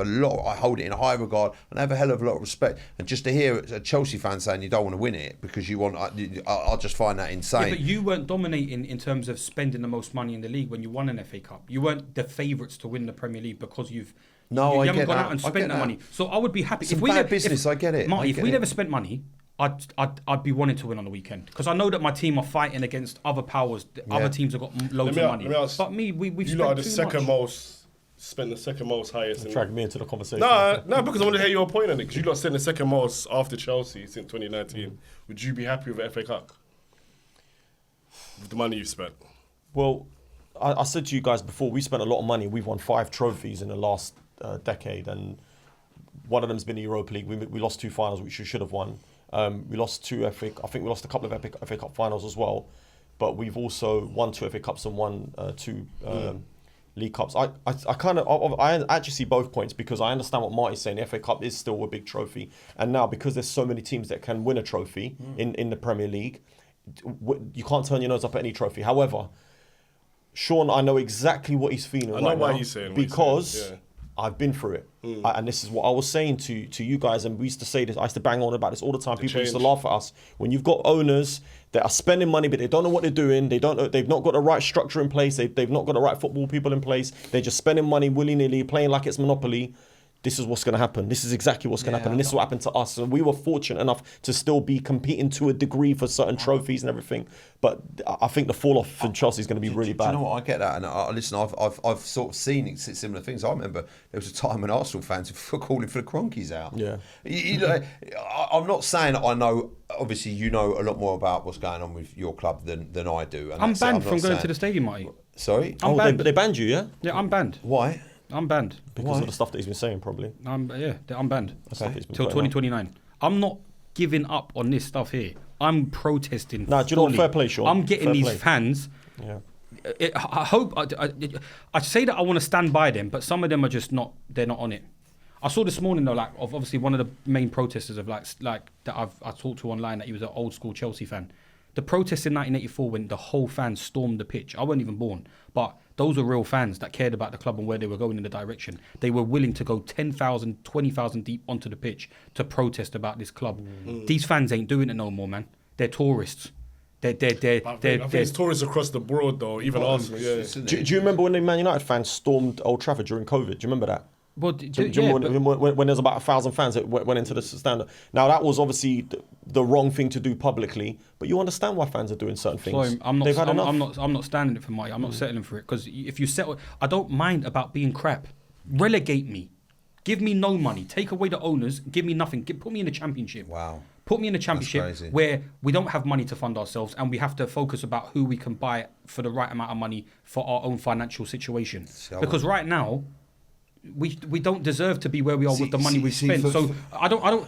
S3: hold it in high regard, and I have a hell of a lot of respect. And just to hear a Chelsea fan saying you don't want to win it because you want, I just find that insane.
S4: Yeah, but you weren't dominating in terms of spending the most money in the league when you won an FA Cup. You weren't the favourites to win the Premier League because you haven't gone out and spent that money. So I would be happy.
S3: It's bad business, I get it.
S4: Marty, if we never spent money, I'd be wanting to win on the weekend because I know that my team are fighting against other powers. Other teams have got loads of money. But me, we've spent too much.
S1: Spent the second most highest.
S2: Drag me into the conversation.
S1: No, because I want to hear your point on it. Because you lot spent the second most after Chelsea since 2019. Would you be happy with the FA Cup? With the money you've spent?
S2: Well, I said to you guys before, we spent a lot of money. We've won 5 trophies in the last decade, and one of them's been the Europa League. We lost 2 finals, which we should have won. We lost 2 I think we lost a couple of FA Cup finals as well, but we've also won 2 FA Cups and won 2 League Cups. I actually see both points because I understand what Marty's saying. The FA Cup is still a big trophy, and now because there's so many teams that can win a trophy in the Premier League, you can't turn your nose up at any trophy. However, Sean, I know exactly what he's feeling right now.
S1: I know why he's saying
S2: because I've been through it. And this is what I was saying to you guys, and we used to say this, I used to bang on about this all the time. People used to laugh at us. When you've got owners that are spending money, but they don't know what they're doing, they've not got the right structure in place, they've not got the right football people in place, they're just spending money willy-nilly, playing like it's Monopoly. This is what's going to happen. This is exactly what's going to happen. And this is what happened to us. And we were fortunate enough to still be competing to a degree for certain trophies and everything. But I think the fall off for Chelsea is going to be really bad.
S3: Do you know what? I get that. And listen, I've sort of seen similar things. I remember there was a time when Arsenal fans were calling for the Cronkies out.
S2: Yeah.
S3: I'm not saying I know, obviously you know a lot more about what's going on with your club than I do. And
S4: I'm banned from going to the stadium, Marty.
S3: Sorry?
S2: They banned you, yeah?
S4: Yeah, I'm banned.
S3: Why?
S4: I'm banned.
S2: Because of the stuff that he's been saying, probably.
S4: I'm banned.
S2: Okay.
S4: Till 2029. I'm not giving up on this stuff here. I'm protesting.
S2: Nah, do you know what? Fair play, Sean.
S4: I'm getting these fans.
S2: Yeah.
S4: I hope. I say that I want to stand by them, but some of them are just not. They're not on it. I saw this morning though, like of obviously one of the main protesters of like that I talked to online that he was an old school Chelsea fan. The protest in 1984 when the whole fans stormed the pitch. I wasn't even born, but those were real fans that cared about the club and where they were going in the direction. They were willing to go 10,000, 20,000 deep onto the pitch to protest about this club. These fans ain't doing it no more, man. They're tourists. I think
S1: it's tourists across the board though, even Arsenal. Yeah.
S2: Do you remember when the Man United fans stormed Old Trafford during COVID? Do you remember that?
S4: Well,
S2: Do you remember when there's about 1,000 fans that went into the stand? Now that was obviously the wrong thing to do publicly, but you understand why fans are doing certain things.
S4: Sorry, I'm not standing it for Marty. I'm not settling for it because if you settle, I don't mind about being crap. Relegate me, give me no money, take away the owners, give me nothing. Put me in the Championship.
S3: Wow.
S4: Put me in the Championship where we don't have money to fund ourselves and we have to focus about who we can buy for the right amount of money for our own financial situation. Because right now, we don't deserve to be where we are with the money we've spent. So I don't.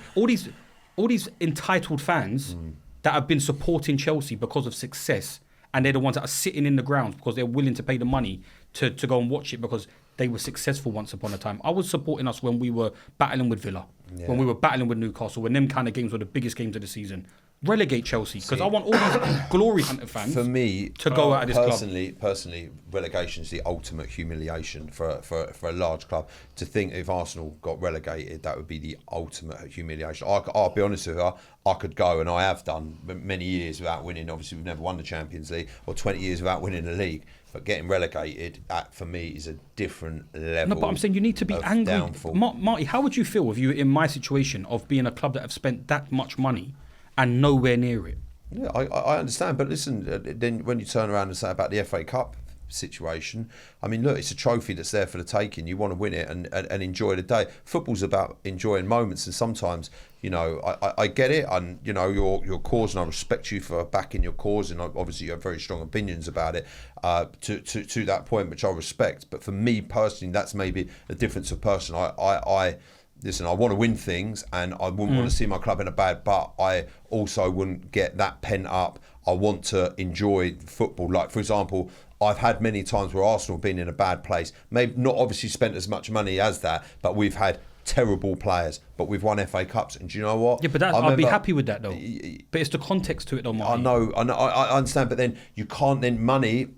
S4: All these entitled fans that have been supporting Chelsea because of success, and they're the ones that are sitting in the grounds because they're willing to pay the money to go and watch it because they were successful once upon a time. I was supporting us when we were battling with Villa, when we were battling with Newcastle, when them kind of games were the biggest games of the season. Relegate Chelsea because I want all these glory hunter fans
S3: for me
S4: to go out of this
S3: club. Personally, relegation is the ultimate humiliation for a large club. To think if Arsenal got relegated, that would be the ultimate humiliation. I'll be honest with you, I could go, and I have done many years without winning. Obviously, we've never won the Champions League, or 20 years without winning the league. But getting relegated, that for me is a different level.
S4: No, but I'm saying you need to be angry.
S3: Downfall.
S4: Marty, how would you feel if you were in my situation of being a club that have spent that much money and nowhere near it?
S3: Yeah, I understand. But listen, then when you turn around and say about the FA Cup situation, I mean, look, it's a trophy that's there for the taking. You want to win it and enjoy the day. Football's about enjoying moments, and sometimes, you know, I get it, and you know your cause, and I respect you for backing your cause, and obviously you have very strong opinions about it to that point, which I respect. But for me personally, that's maybe a difference of person. Listen, I want to win things, and I wouldn't want to see my club in a bad, but I also wouldn't get that pent up. I want to enjoy football. Like, for example, I've had many times where Arsenal have been in a bad place. Maybe not obviously spent as much money as that, but we've had terrible players, but we've won FA Cups. And do you know what?
S4: Yeah, but I'd be happy with that though. But it's the context to it though, Marty.
S3: I know, I understand, but then you can't then money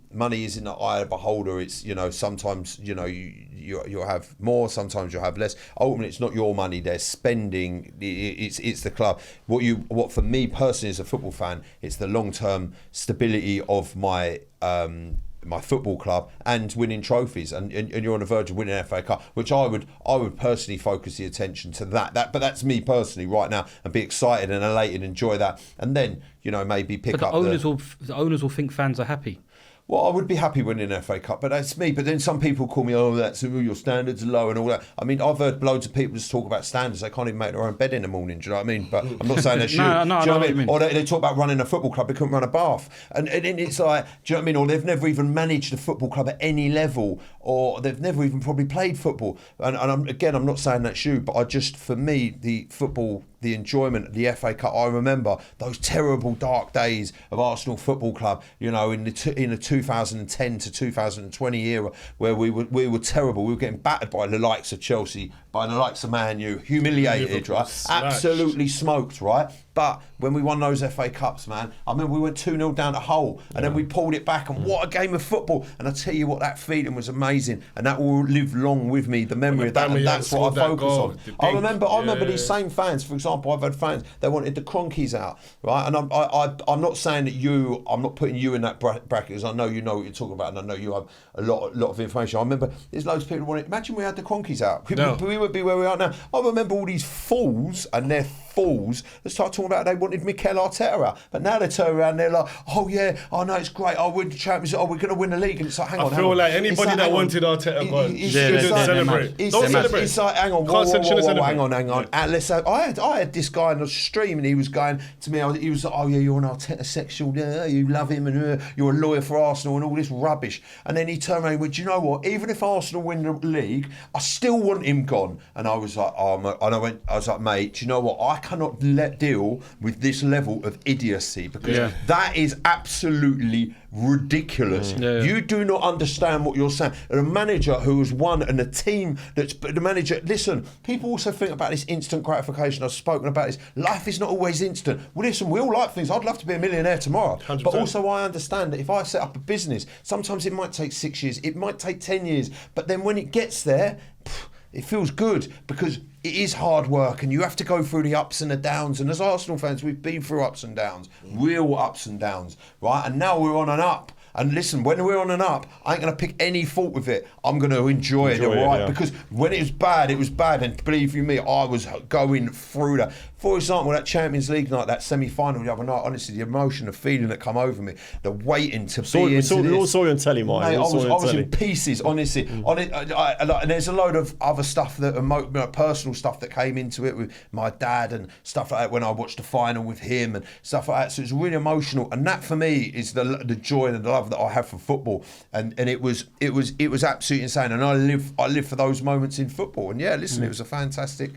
S3: is in the eye of the beholder. It's, you know, sometimes, you know, you'll have more, sometimes you'll have less. Ultimately, it's not your money they're spending, it's the club. What for me personally as a football fan, it's the long-term stability of my football club and winning trophies, and you're on the verge of winning an FA Cup, which I would personally focus the attention to that. But that's me personally right now, and be excited and elated, enjoy that, and then, you know, maybe pick
S4: but
S3: up
S4: the owners will think fans are happy.
S3: Well, I would be happy winning an FA Cup, but that's me. But then some people call me, your standards are low and all that. I mean, I've heard loads of people just talk about standards. They can't even make their own bed in the morning. Do you know what I mean? But I'm not saying that's you.
S4: No,
S3: do you know what I
S4: mean?
S3: Or they talk about running a football club. They couldn't run a bath. And it's like, do you know what I mean? Or they've never even managed a football club at any level, or they've never even probably played football. And I'm not saying that's you, but for me, the football, the enjoyment of the FA Cup. I remember those terrible dark days of Arsenal Football Club, you know, in the 2010 to 2020 era, where we were terrible. We were getting battered by the likes of Chelsea, by the likes of Man U, humiliated, right? Absolutely smoked, right? But when we won those FA Cups, man, I remember we went 2-0 down to Hull, and then we pulled it back, and what a game of football. And I tell you what, that feeling was amazing, and that will live long with me, the memory of that, and that's what I focus on. I remember these same fans, for example, I've had fans, they wanted the Cronkies out, right? And I'm not saying that I'm not putting you in that bracket, because I know you know what you're talking about, and I know you have a lot of information. I remember there's loads of people who wanted, imagine we had the Cronkies out. We would be where we are now. I remember all these fools, and they're fools, that start talking about they wanted Mikel Arteta out, but now they turn around and they're like, oh yeah, oh no, it's great, oh we're the champions, oh we're going to win the league, and it's like, hang on.
S1: I feel like anybody that wanted Arteta gone, celebrate. Don't celebrate.
S3: It's like, hang on, hang on. I had this guy on the stream, and he was going to me, he was like, oh yeah, you're an Arteta sexual, you love him, and you're a lawyer for Arsenal, and all this rubbish. And then he turned around and went, do you know what? Even if Arsenal win the league, I still want him gone. And I was like, I was like, mate, do you know what? I cannot deal with this level of idiocy, because that is absolutely ridiculous. You do not understand what you're saying. And a manager who has won, and a team that's the manager. Listen, people also think about this instant gratification. I've spoken about this. Life is not always instant. Well, listen, we all like things. I'd love to be a millionaire tomorrow, 100%. But also I understand that if I set up a business, sometimes it might take 6 years, it might take 10 years, but then when it gets there, it feels good, because it is hard work, and you have to go through the ups and the downs. And as Arsenal fans, we've been through ups and downs, real ups and downs, right? And now we're on an up. And listen, when we're on an up, I ain't going to pick any fault with it. I'm going to enjoy it, right? Because when it was bad, it was bad. And believe you me, I was going through that. For example, that Champions League night, that semi-final the other night, honestly, the emotion, the feeling that come over me, the waiting to be into this.
S2: We all saw you on telly, Mike.
S3: Mate, I was in pieces, honestly. And there's a load of other stuff, personal stuff that came into it with my dad and stuff like that when I watched the final with him and stuff like that. So it's really emotional. And that for me is the joy and the love that I have for football. And it was absolutely insane. And I live for those moments in football. And yeah, listen, it was a fantastic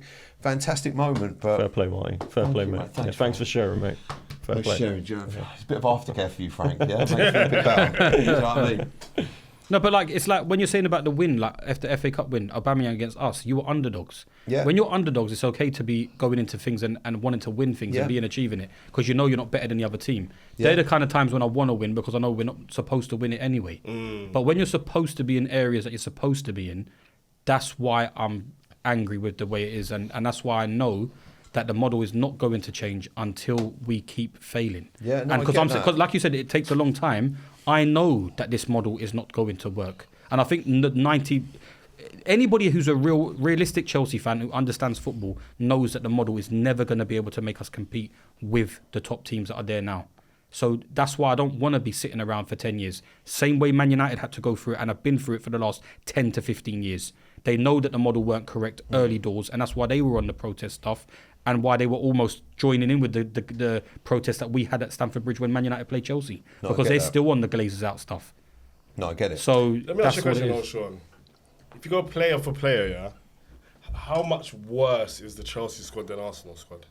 S3: moment. But
S2: fair play, Marty. Fair play, mate. Thanks for sharing, mate. Fair play.
S3: Sharing, it's a bit of aftercare for you, Frank. Yeah, make you feel a bit better. You know what I mean?
S4: No, but like it's like when you're saying about the win, like after the FA Cup win, Aubameyang against us, you were underdogs.
S3: Yeah.
S4: When you're underdogs, it's okay to be going into things and wanting to win things and achieving it because you know you're not better than the other team. Yeah. They're the kind of times when I want to win because I know we're not supposed to win it anyway. But when you're supposed to be in areas that you're supposed to be in, that's why I'm angry with the way it is, and that's why I know that the model is not going to change until we keep failing.
S3: Yeah, no,
S4: and because like you said, it takes a long time. I know that this model is not going to work, and I think anybody who's a realistic Chelsea fan who understands football knows that the model is never going to be able to make us compete with the top teams that are there now. So that's why I don't want to be sitting around for 10 years. Same way Man United had to go through it, and I've been through it for the last 10 to 15 years. They know that the model weren't correct early doors, and that's why they were on the protest stuff and why they were almost joining in with the protest that we had at Stamford Bridge when Man United played Chelsea.
S3: No,
S4: because they're still on the Glazers out stuff.
S3: No, I get it.
S4: So
S1: let me ask you a question though, Sean. If you go player for player, yeah, how much worse is the Chelsea squad than Arsenal squad?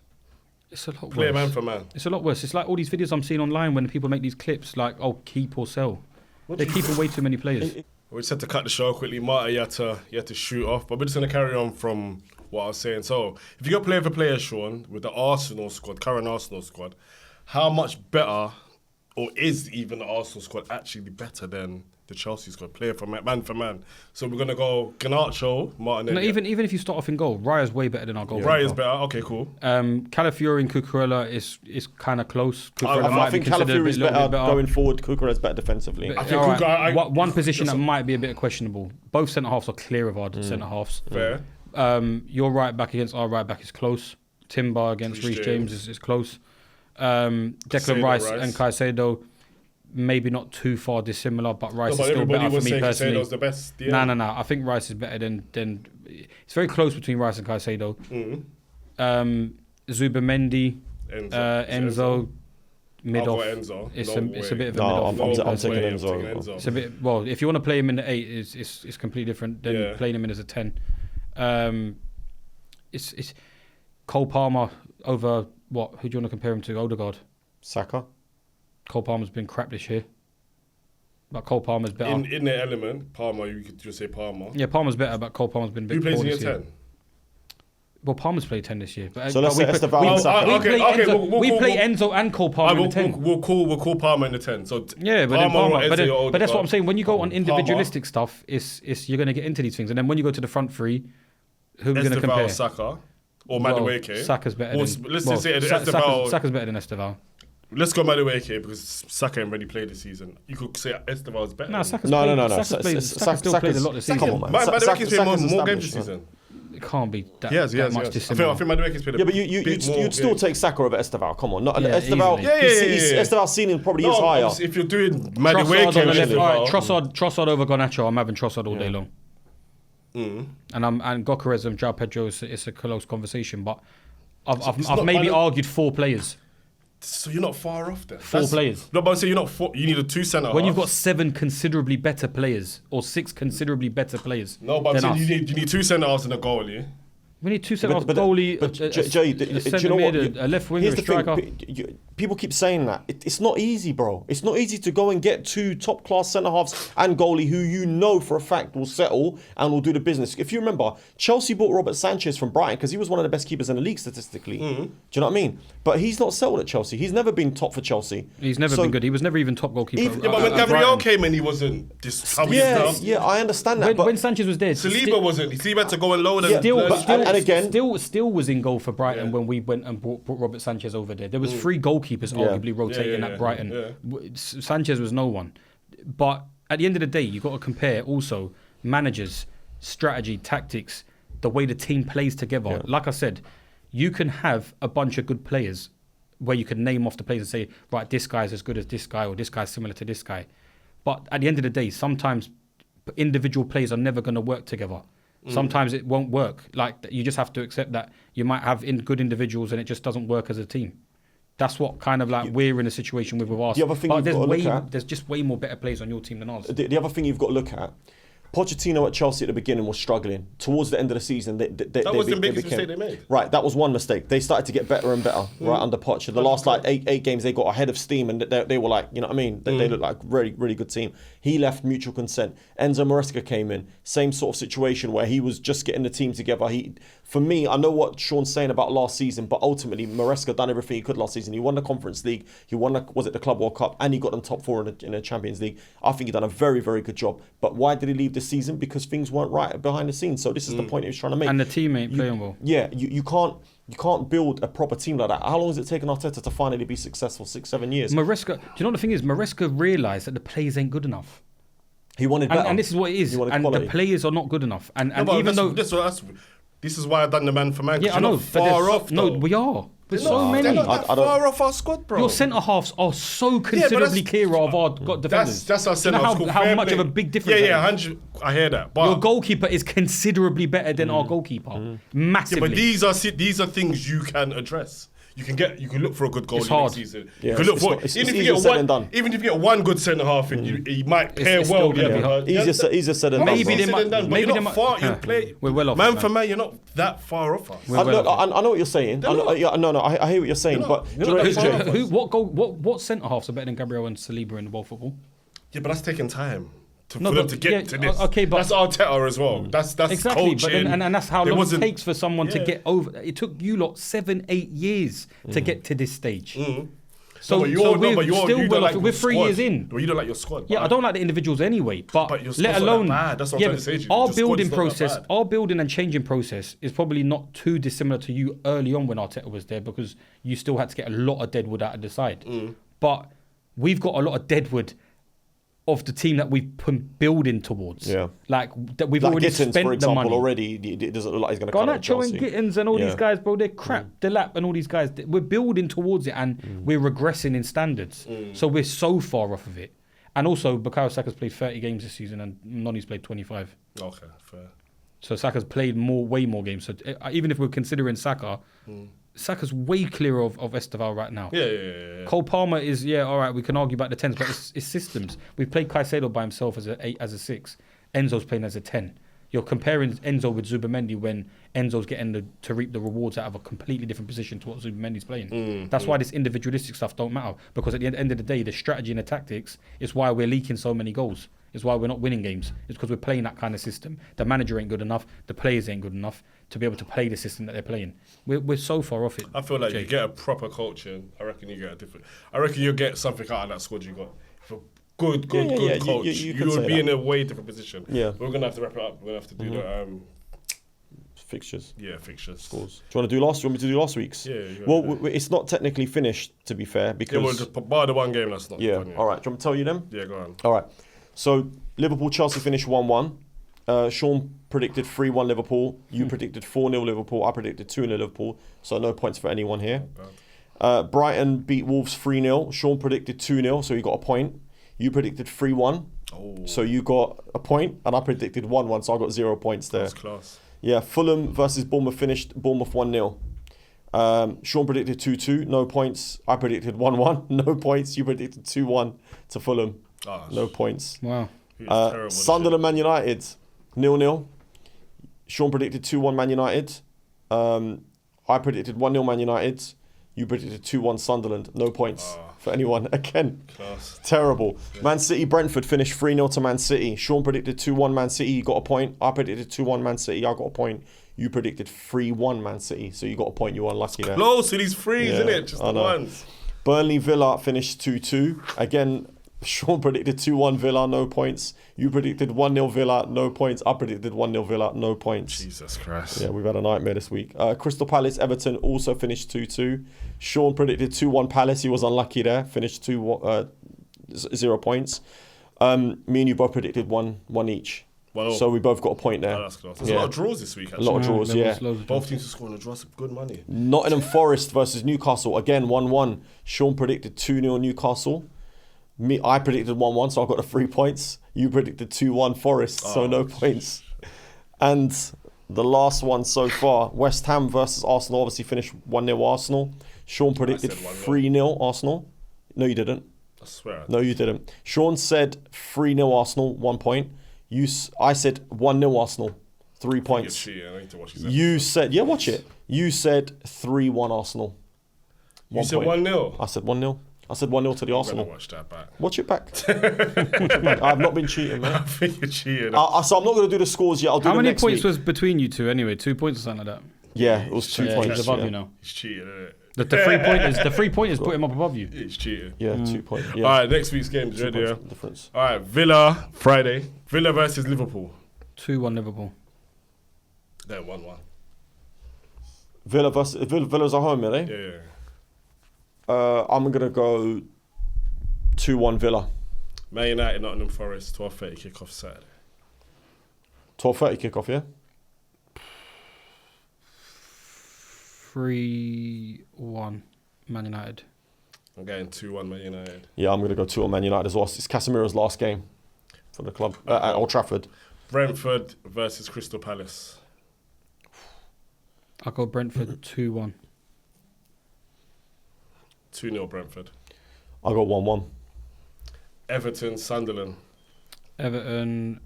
S4: It's a lot
S1: Player
S4: worse.
S1: man for man.
S4: It's a lot worse. It's like all these videos I'm seeing online when people make these clips like, oh, keep or sell. They're keeping way too many players.
S1: We just had to cut the show quickly. Marta, you had to shoot off, but we're just going to carry on from what I was saying. So, if you go player for player, Sean, with the Arsenal squad, current Arsenal squad, how much better, or is even the Arsenal squad actually better than the Chelsea squad, player for man for man? So we're gonna go Garnacho, Martinelli.
S4: No, even if you start off in goal, Raya's way better than our goal.
S1: Raya's better. Okay, cool.
S4: Calafiori and Cucurella is kind of close.
S2: I think Calafiori is better going forward. Cucurella is better defensively.
S1: I think
S4: one position that might be a bit questionable. Both centre halves are clear of our centre halves.
S1: Fair.
S4: Your right back against our right back is close. Timber against Reece James is close. Declan Rice and Caicedo. Maybe not too far dissimilar, but Rice is still better for me personally.
S1: Caicedo's the best. Yeah.
S4: No. I think Rice is better than. It's very close between Rice and Caicedo. Zubimendi, Enzo, mid off.
S1: Enzo.
S4: It's a bit of a mid
S2: off. I'm taking
S1: Enzo.
S4: It's a bit. Well, if you want to play him in the 8, it's completely different than playing him in as a 10. It's Cole Palmer over what? Who do you want to compare him to? Odegaard.
S2: Saka.
S4: Cole Palmer's been crap this year. But Cole Palmer's better.
S1: In the element, Palmer, you could just say Palmer.
S4: Yeah, Palmer's better, but Cole Palmer's been a bit poor this year. Who plays in your 10? Well, Palmer's played 10 this year. But,
S2: so let's say Esteban and Saka.
S4: We play Enzo and Cole Palmer in the 10.
S1: We'll call Palmer in the 10. So
S4: yeah, but Palmer. But that's what I'm saying. When you go on individualistic stuff, it's you're going to get into these things. And then when you go to the front three, who are we going to compare?
S1: Saka or Madueke.
S4: Saka's better than... Saka's better than Esteban.
S1: Let's go Madueke because Saka ain't really played this season. You could say Esteban's better.
S2: No.
S4: Saka still played a lot this season.
S2: Come on, man.
S1: Madueke's played more games this season.
S4: It can't be that much
S1: dissimilar. I think Madueke's played a bit more.
S2: You'd still take Saka over Esteban. Come on.
S1: Esteban.
S2: Esteban's ceiling probably is higher.
S1: If you're doing Madueke on the left,
S4: Trossard over Garnacho, I'm having Trossard all day long. And Gyokeres and Joao Pedro it's a close conversation, but I've maybe argued 4 players.
S1: So you're not far off then.
S4: 4 players.
S1: No, but I'm saying you're not 4. You need a 2 centre halves.
S4: When you've got 7 considerably better players or 6 considerably better players.
S1: No, but I'm saying you need 2 centre halves and a goalie.
S4: We need 2 centre halves, goalie,
S2: do you know what?
S4: A left winger, a striker.
S2: People keep saying that. It's not easy, bro. It's not easy to go and get 2 top-class centre-halves and goalie who you know for a fact will settle and will do the business. If you remember, Chelsea bought Robert Sanchez from Brighton because he was one of the best keepers in the league statistically. Do you know what I mean? But he's not settled at Chelsea. He's never been top for Chelsea.
S4: He's never been good. He was never even top goalkeeper.
S1: But when Gabriel came in, he wasn't this.
S2: Yeah, I understand that.
S4: When Sanchez was there,
S1: Saliba wasn't. Saliba had to go and load
S4: Still was in goal for Brighton when we went and brought Robert Sanchez over there. There was 3 goalkeepers arguably rotating at Brighton. Sanchez was no one. But at the end of the day, you've got to compare also managers, strategy, tactics, the way the team plays together. Like I said, you can have a bunch of good players where you can name off the players and say, right, this guy's as good as this guy or this guy's similar to this guy. But at the end of the day, sometimes individual players are never going to work together. Sometimes it won't work. Like, you just have to accept that you might have good individuals and it just doesn't work as a team. That's what kind of like we're in a situation with us.
S2: The other thing
S4: but
S2: you've got to look at,
S4: there's just way more better players on your team than ours.
S2: The other thing you've got to look at, Pochettino at Chelsea at the beginning was struggling. Towards the end of the season,
S1: that was the biggest mistake they made.
S2: Right, that was one mistake. They started to get better and better, right, under Poch. The last like eight games, they got ahead of steam, and they were like, you know what I mean? They looked like a really, really good team. He left mutual consent. Enzo Maresca came in, same sort of situation where he was just getting the team together. For me, I know what Sean's saying about last season, but ultimately Maresca done everything he could last season. He won the Conference League, he won the Club World Cup, and he got them top 4 in the Champions League. I think he done a very, very good job. But why did he leave this season? Because things weren't right behind the scenes. So this is the point he was trying to make.
S4: And the team ain't playing well.
S2: Yeah, you can't build a proper team like that. How long has it taken Arteta to finally be successful? 6-7 years.
S4: Maresca, do you know what the thing is? Maresca realised that the players ain't good enough.
S2: He wanted better.
S4: And this is what it is.
S2: He wanted
S4: And
S2: quality.
S4: the players are not good enough. And
S1: No,
S4: even though...
S1: This is why I done the man for man.
S4: Yeah, I know.
S1: Not far off.
S4: No,
S1: though.
S4: we are. There's
S1: They're
S4: so
S1: not-
S4: many.
S1: They're not that far off our squad, bro.
S4: Your centre halves are so considerably clearer of our defenders.
S1: That's our
S4: Do you know
S1: centre half.
S4: how much of a big difference?
S1: Yeah,
S4: that is?
S1: 100. I hear that. But
S4: Your goalkeeper is considerably better than our goalkeeper, massively.
S1: but these are things you can address. You can look for a good goalie
S4: It's hard.
S1: next season.
S2: Yeah,
S1: you can look
S2: it's
S1: for
S2: not- it's
S1: even if
S2: easier
S1: you
S2: said
S1: get
S2: than done.
S1: even if you get one good centre half and you might pair
S4: it's
S1: well.
S4: still gonna be hard.
S2: Easier said than done.
S4: Maybe
S2: bro.
S4: they might-
S1: But
S4: maybe
S1: you're
S4: they
S1: not
S4: might-
S1: far. You
S4: Yeah.
S1: play.
S4: We're well off,
S1: Man
S4: man.
S1: for man, you're not that far off us.
S4: We're
S2: I
S4: well off.
S2: know what you're saying. I hear what you're saying.
S1: You're
S2: But
S1: not-
S2: do you know
S1: you're
S2: what
S1: not
S2: it
S1: that
S2: is,
S1: far
S2: Jay?
S1: off.
S4: What centre halves are better than Gabriel and Saliba in world football?
S1: Yeah, but that's taking time for
S4: No,
S1: them
S4: but
S1: to get
S4: yeah,
S1: to this.
S4: okay, but-
S1: that's Arteta as well. That's
S4: Exactly,
S1: coaching.
S4: but and that's how
S1: It
S4: long it
S1: wasn't-
S4: takes for someone to
S1: yeah.
S4: get over. It took you lot 7-8 years to get to this stage. So,
S1: No, but
S4: so
S1: you're-
S4: we're
S1: no, but you're-
S4: still
S1: you don't
S4: well
S1: like
S4: off. We're
S1: your
S4: 3
S1: squad.
S4: years in.
S1: Well, you don't like your squad.
S4: Yeah, I don't like the individuals anyway, but
S1: But your
S4: let
S1: squad's not
S4: alone
S1: that bad. That's what I'm trying to say to you.
S4: our
S1: Your squad
S4: building
S1: is not that
S4: process,
S1: bad.
S4: our building and changing process is probably not too dissimilar to you early on when Arteta was there because you still had to get a lot of deadwood out of the side. But we've got a lot of deadwood of the team that we've been building towards.
S2: Yeah.
S4: Like that we've
S2: Like
S4: already
S2: Gittins,
S4: spent
S2: for example,
S4: the money.
S2: already it doesn't look like he's going to cut it at
S4: Garnacho and
S2: Chelsea.
S4: Gittins and all
S2: Yeah.
S4: these guys, bro, they're crap. Delap and all these guys, we're building towards it and we're regressing in standards. So we're so far off of it. And also, Bukayo Saka's played 30 games this season and Noni's played 25.
S1: Okay, fair.
S4: So Saka's played way more games. So even if we're considering Saka, Saka's way clearer of Esteval right now.
S1: Yeah.
S4: Cole Palmer is, all right, we can argue about the 10s, but it's systems. We've played Caicedo by himself as a 6. Enzo's playing as a 10. You're comparing Enzo with Zubamendi when Enzo's getting to reap the rewards out of a completely different position to what Zubamendi's playing. That's why this individualistic stuff don't matter. Because at the end of the day, the strategy and the tactics is why we're leaking so many goals. It's why we're not winning games. It's because we're playing that kind of system. The manager ain't good enough. The players ain't good enough to be able to play the system that they're playing. We're so far off it.
S1: I feel like
S4: Jay.
S1: you get a proper coach, I reckon you get a different. I reckon you'll get something out of that squad you got. If a good
S2: Yeah,
S1: coach,
S2: you could
S1: would
S2: say
S1: be
S2: that.
S1: in a way different position.
S2: Yeah.
S1: But we're gonna have to wrap it up. We're gonna have to do the
S2: Fixtures.
S1: fixtures.
S2: Scores. Do you want to do last? You want me to do last week's?
S1: Yeah, you
S2: Well,
S1: wanna do
S2: it's not technically finished, to be fair,
S1: Yeah,
S2: because
S1: well, just bar the one game that's not.
S2: yeah.
S1: done yet.
S2: All right. Do you want me to tell you them?
S1: Yeah, go on.
S2: All right. So Liverpool Chelsea finished 1-1. Sean predicted 3-1 Liverpool. You predicted 4-0 Liverpool. I predicted 2-0 Liverpool. So no points for anyone here. Brighton beat Wolves 3-0. Sean predicted 2-0, so he got a point. You predicted 3-1.
S1: Oh,
S2: So you got a point, and I predicted 1-1, so I got 0 points there.
S1: that's class.
S2: Yeah, Fulham versus Bournemouth finished Bournemouth 1-0. Sean predicted 2-2, no points. I predicted 1-1, no points. You predicted 2-1 to Fulham, no points.
S4: Wow.
S1: It's terrible.
S2: Sunderland Man United 0-0. Sean predicted 2-1 Man United. I predicted 1-0 Man United. You predicted 2-1 Sunderland, no points for anyone. Again,
S1: Class.
S2: terrible. Man City Brentford finished 3-0 to Man City. Sean predicted 2-1 Man City, you got a point. I predicted 2-1 Man City, I got a point. You predicted 3-1 Man City, so you got a point. You were unlucky there.
S1: Close to these threes,
S2: Yeah,
S1: isn't it? Just
S2: I
S1: the
S2: know.
S1: ones.
S2: Burnley Villa finished 2-2. Again, Sean predicted 2-1 Villa, no points. You predicted 1-0 Villa, no points. I predicted 1-0 Villa, no points.
S1: Jesus Christ.
S2: Yeah, we've had a nightmare this week. Crystal Palace Everton also finished 2-2. Sean predicted 2-1 Palace. He was unlucky there. Finished 0 points. Me and you both predicted 1 each.
S1: 1-0.
S2: So we both got a point there.
S1: Oh, that's close. There's a lot of draws this week,
S2: A
S1: actually.
S2: lot of draws,
S4: there
S2: yeah.
S4: was loads of
S1: Both teams are scoring a draw. Some good money.
S2: Nottingham Forest versus Newcastle. Again, 1-1. Sean predicted 2-0 Newcastle. I predicted 1-1, so I got the 3 points. You predicted 2-1 Forest, so no points. And the last one so far, West Ham versus Arsenal, obviously finished 1-0 Arsenal. Sean predicted 3-0 Arsenal. No, you didn't.
S1: I swear.
S2: No, you didn't. Sean said 3-0 Arsenal, 1 point. I said 1-0 Arsenal, 3 points.
S1: You're cheating. I need to watch this
S2: You said, yeah, watch it. You said 3-1 Arsenal.
S1: You said 1-0?
S2: I said 1-0. I said 1-0 to the Arsenal.
S1: Watch that back.
S2: Watch it back. Watch it back. I've not been cheating,
S1: I
S2: man.
S1: think you're cheating.
S2: So I'm not going to do the scores yet. I'll do
S4: How
S2: them
S4: many
S2: next
S4: points
S2: week.
S4: was between you two anyway? 2 points or something like that?
S2: Yeah, it was 2 points.
S4: He's above
S2: yeah.
S4: you now.
S1: He's cheating, isn't it?
S4: The 3 pointers, the 3 pointers put him up above you.
S1: He's cheating.
S2: Yeah, 2 points. Yeah.
S1: All right, next week's games.
S2: 2
S1: Ready?
S2: points
S1: Yeah?
S2: difference.
S1: All right, Villa, Friday. Villa versus Liverpool.
S4: 2-1 Liverpool.
S1: Then 1-1.
S2: Villa's at home, are they?
S1: Yeah.
S2: I'm going to go 2-1 Villa.
S1: Man United, Nottingham Forest, 12:30 kick-off Saturday.
S2: 12:30 kick-off, yeah?
S4: 3-1 Man United.
S1: I'm getting 2-1 Man United.
S2: Yeah, I'm going to go 2-1 Man United as well. It's Casemiro's last game for the club at Old Trafford.
S1: Brentford versus Crystal Palace.
S4: I'll go Brentford 2-1.
S1: 2-0 Brentford.
S2: I'll go 1-1.
S1: Everton, Sunderland.
S4: Everton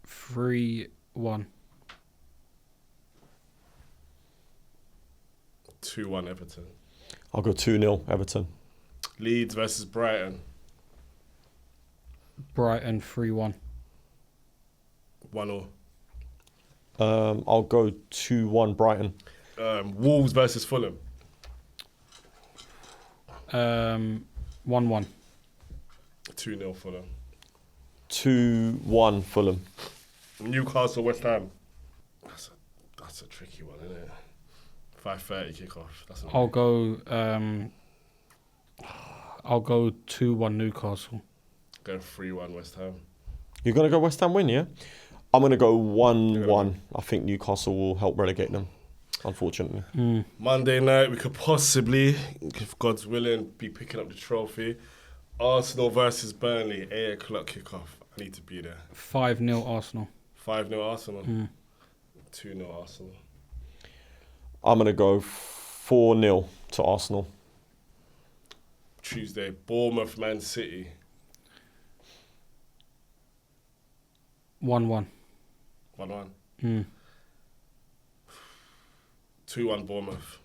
S4: 3-1.
S1: 2-1 Everton.
S2: I'll go 2-0 Everton.
S1: Leeds versus Brighton.
S4: Brighton 3-1.
S1: 1-0.
S2: I'll go 2-1 Brighton.
S1: Wolves versus Fulham.
S4: 1-1.
S1: 2-0 Fulham.
S2: 2-1 Fulham.
S1: Newcastle, West Ham. That's a tricky one, isn't it? 5:30 kickoff. That's
S4: I'll go 2-1 Newcastle.
S1: Going 3-1 West Ham.
S2: You're going to go West Ham win, yeah? I'm going to go 1-1. I think Newcastle will help relegate them, unfortunately.
S1: Monday night, we could possibly, if God's willing, be picking up the trophy. Arsenal versus Burnley, 8 o'clock kickoff. I need to be there.
S4: 5-0 Arsenal.
S1: 5-0 Arsenal. 2-0 Arsenal.
S2: I'm going to go 4-0 to Arsenal.
S1: Tuesday, Bournemouth, Man City.
S4: 1-1.
S1: 1-1. 2-1 Bournemouth.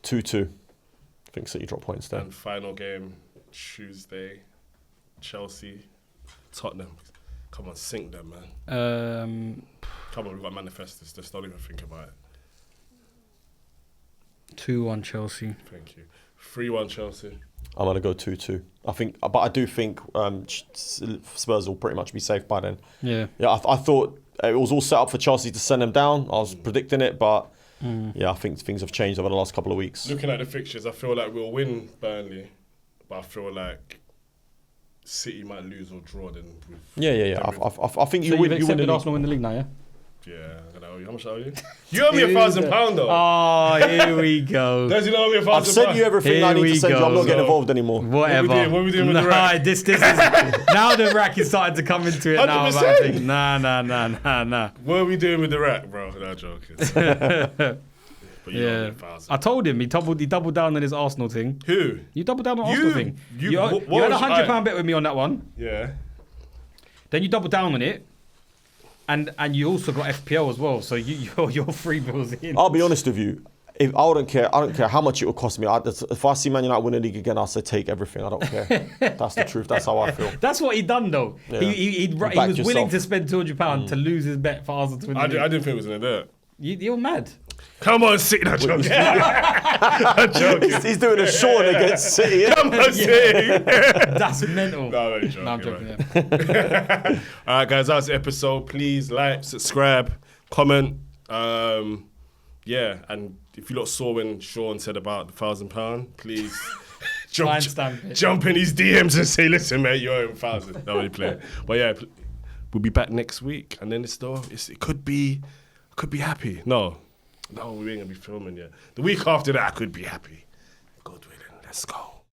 S2: 2-2. I think City drop points there.
S1: And final game, Tuesday, Chelsea, Tottenham. Come on, sink them, man. Come on, we've got to manifest this. Just don't even think about it.
S4: 2-1 Chelsea.
S1: Thank you. 3-1 Chelsea.
S2: I'm going to go 2-2. But I do think Spurs will pretty much be safe by then.
S4: Yeah.
S2: Yeah, I thought it was all set up for Chelsea to send them down. I was predicting it, but yeah, I think things have changed over the last couple of weeks.
S1: Looking at the fixtures, I feel like we'll win Burnley, but I feel like City might lose or draw. Then
S2: Yeah. I think
S4: So
S2: you win.
S4: you've
S2: You win
S4: accepted
S2: the
S4: Arsenal win the league now, yeah?
S1: yeah, I'm gonna owe you. How much I owe you? You owe me £1,000 though.
S4: Oh, here we go.
S1: Does he not owe me £1,000?
S2: I've sent you everything
S4: Here
S2: I need
S4: we
S2: to send you. I'm
S4: go.
S2: not getting involved anymore.
S4: Whatever.
S1: What are we doing with the rack?
S4: This is now the rack is starting to come into it now.
S1: 100%.
S4: Nah.
S1: What are we doing with the rack, bro? No joking. But you owe me £1,000.
S4: I told him he doubled down on his Arsenal thing.
S1: Who?
S4: You doubled down on
S1: You-
S4: Arsenal thing.
S1: you-
S4: You
S1: what
S4: had a
S1: was
S4: £100 bet with me on that one.
S1: Yeah.
S4: Then you doubled down on it, and you also got FPL as well. So you're 3 bills in.
S2: I'll be honest with you. If I don't care how much it will cost me. If I see Man United win the league again, I'll say take everything. I don't care. That's the truth. That's how I feel.
S4: That's what he done though.
S2: Yeah.
S4: He
S2: Back
S4: was willing
S2: yourself.
S4: to spend £200 to lose his bet for Arsenal to win the
S1: I
S4: league.
S1: didn't think it was going to do it.
S4: You're mad.
S1: Come on, City. No, joking. I'm joking.
S2: He's doing a Sean against City.
S1: Come on, City.
S4: That's mental.
S1: No, I'm joking.
S4: No, I'm joking.
S1: man.
S4: Yeah.
S1: All right, guys, that's the episode. Please like, subscribe, comment. Yeah, and if you lot saw when Sean said about the £1,000, please
S4: Try and stamp it.
S1: jump in his DMs and say, listen, mate, you owe him 1,000. No, really play. But yeah, we'll be back next week, and then it could be happy. No, we ain't gonna be filming yet. The week after that, I could be happy. God willing, let's go.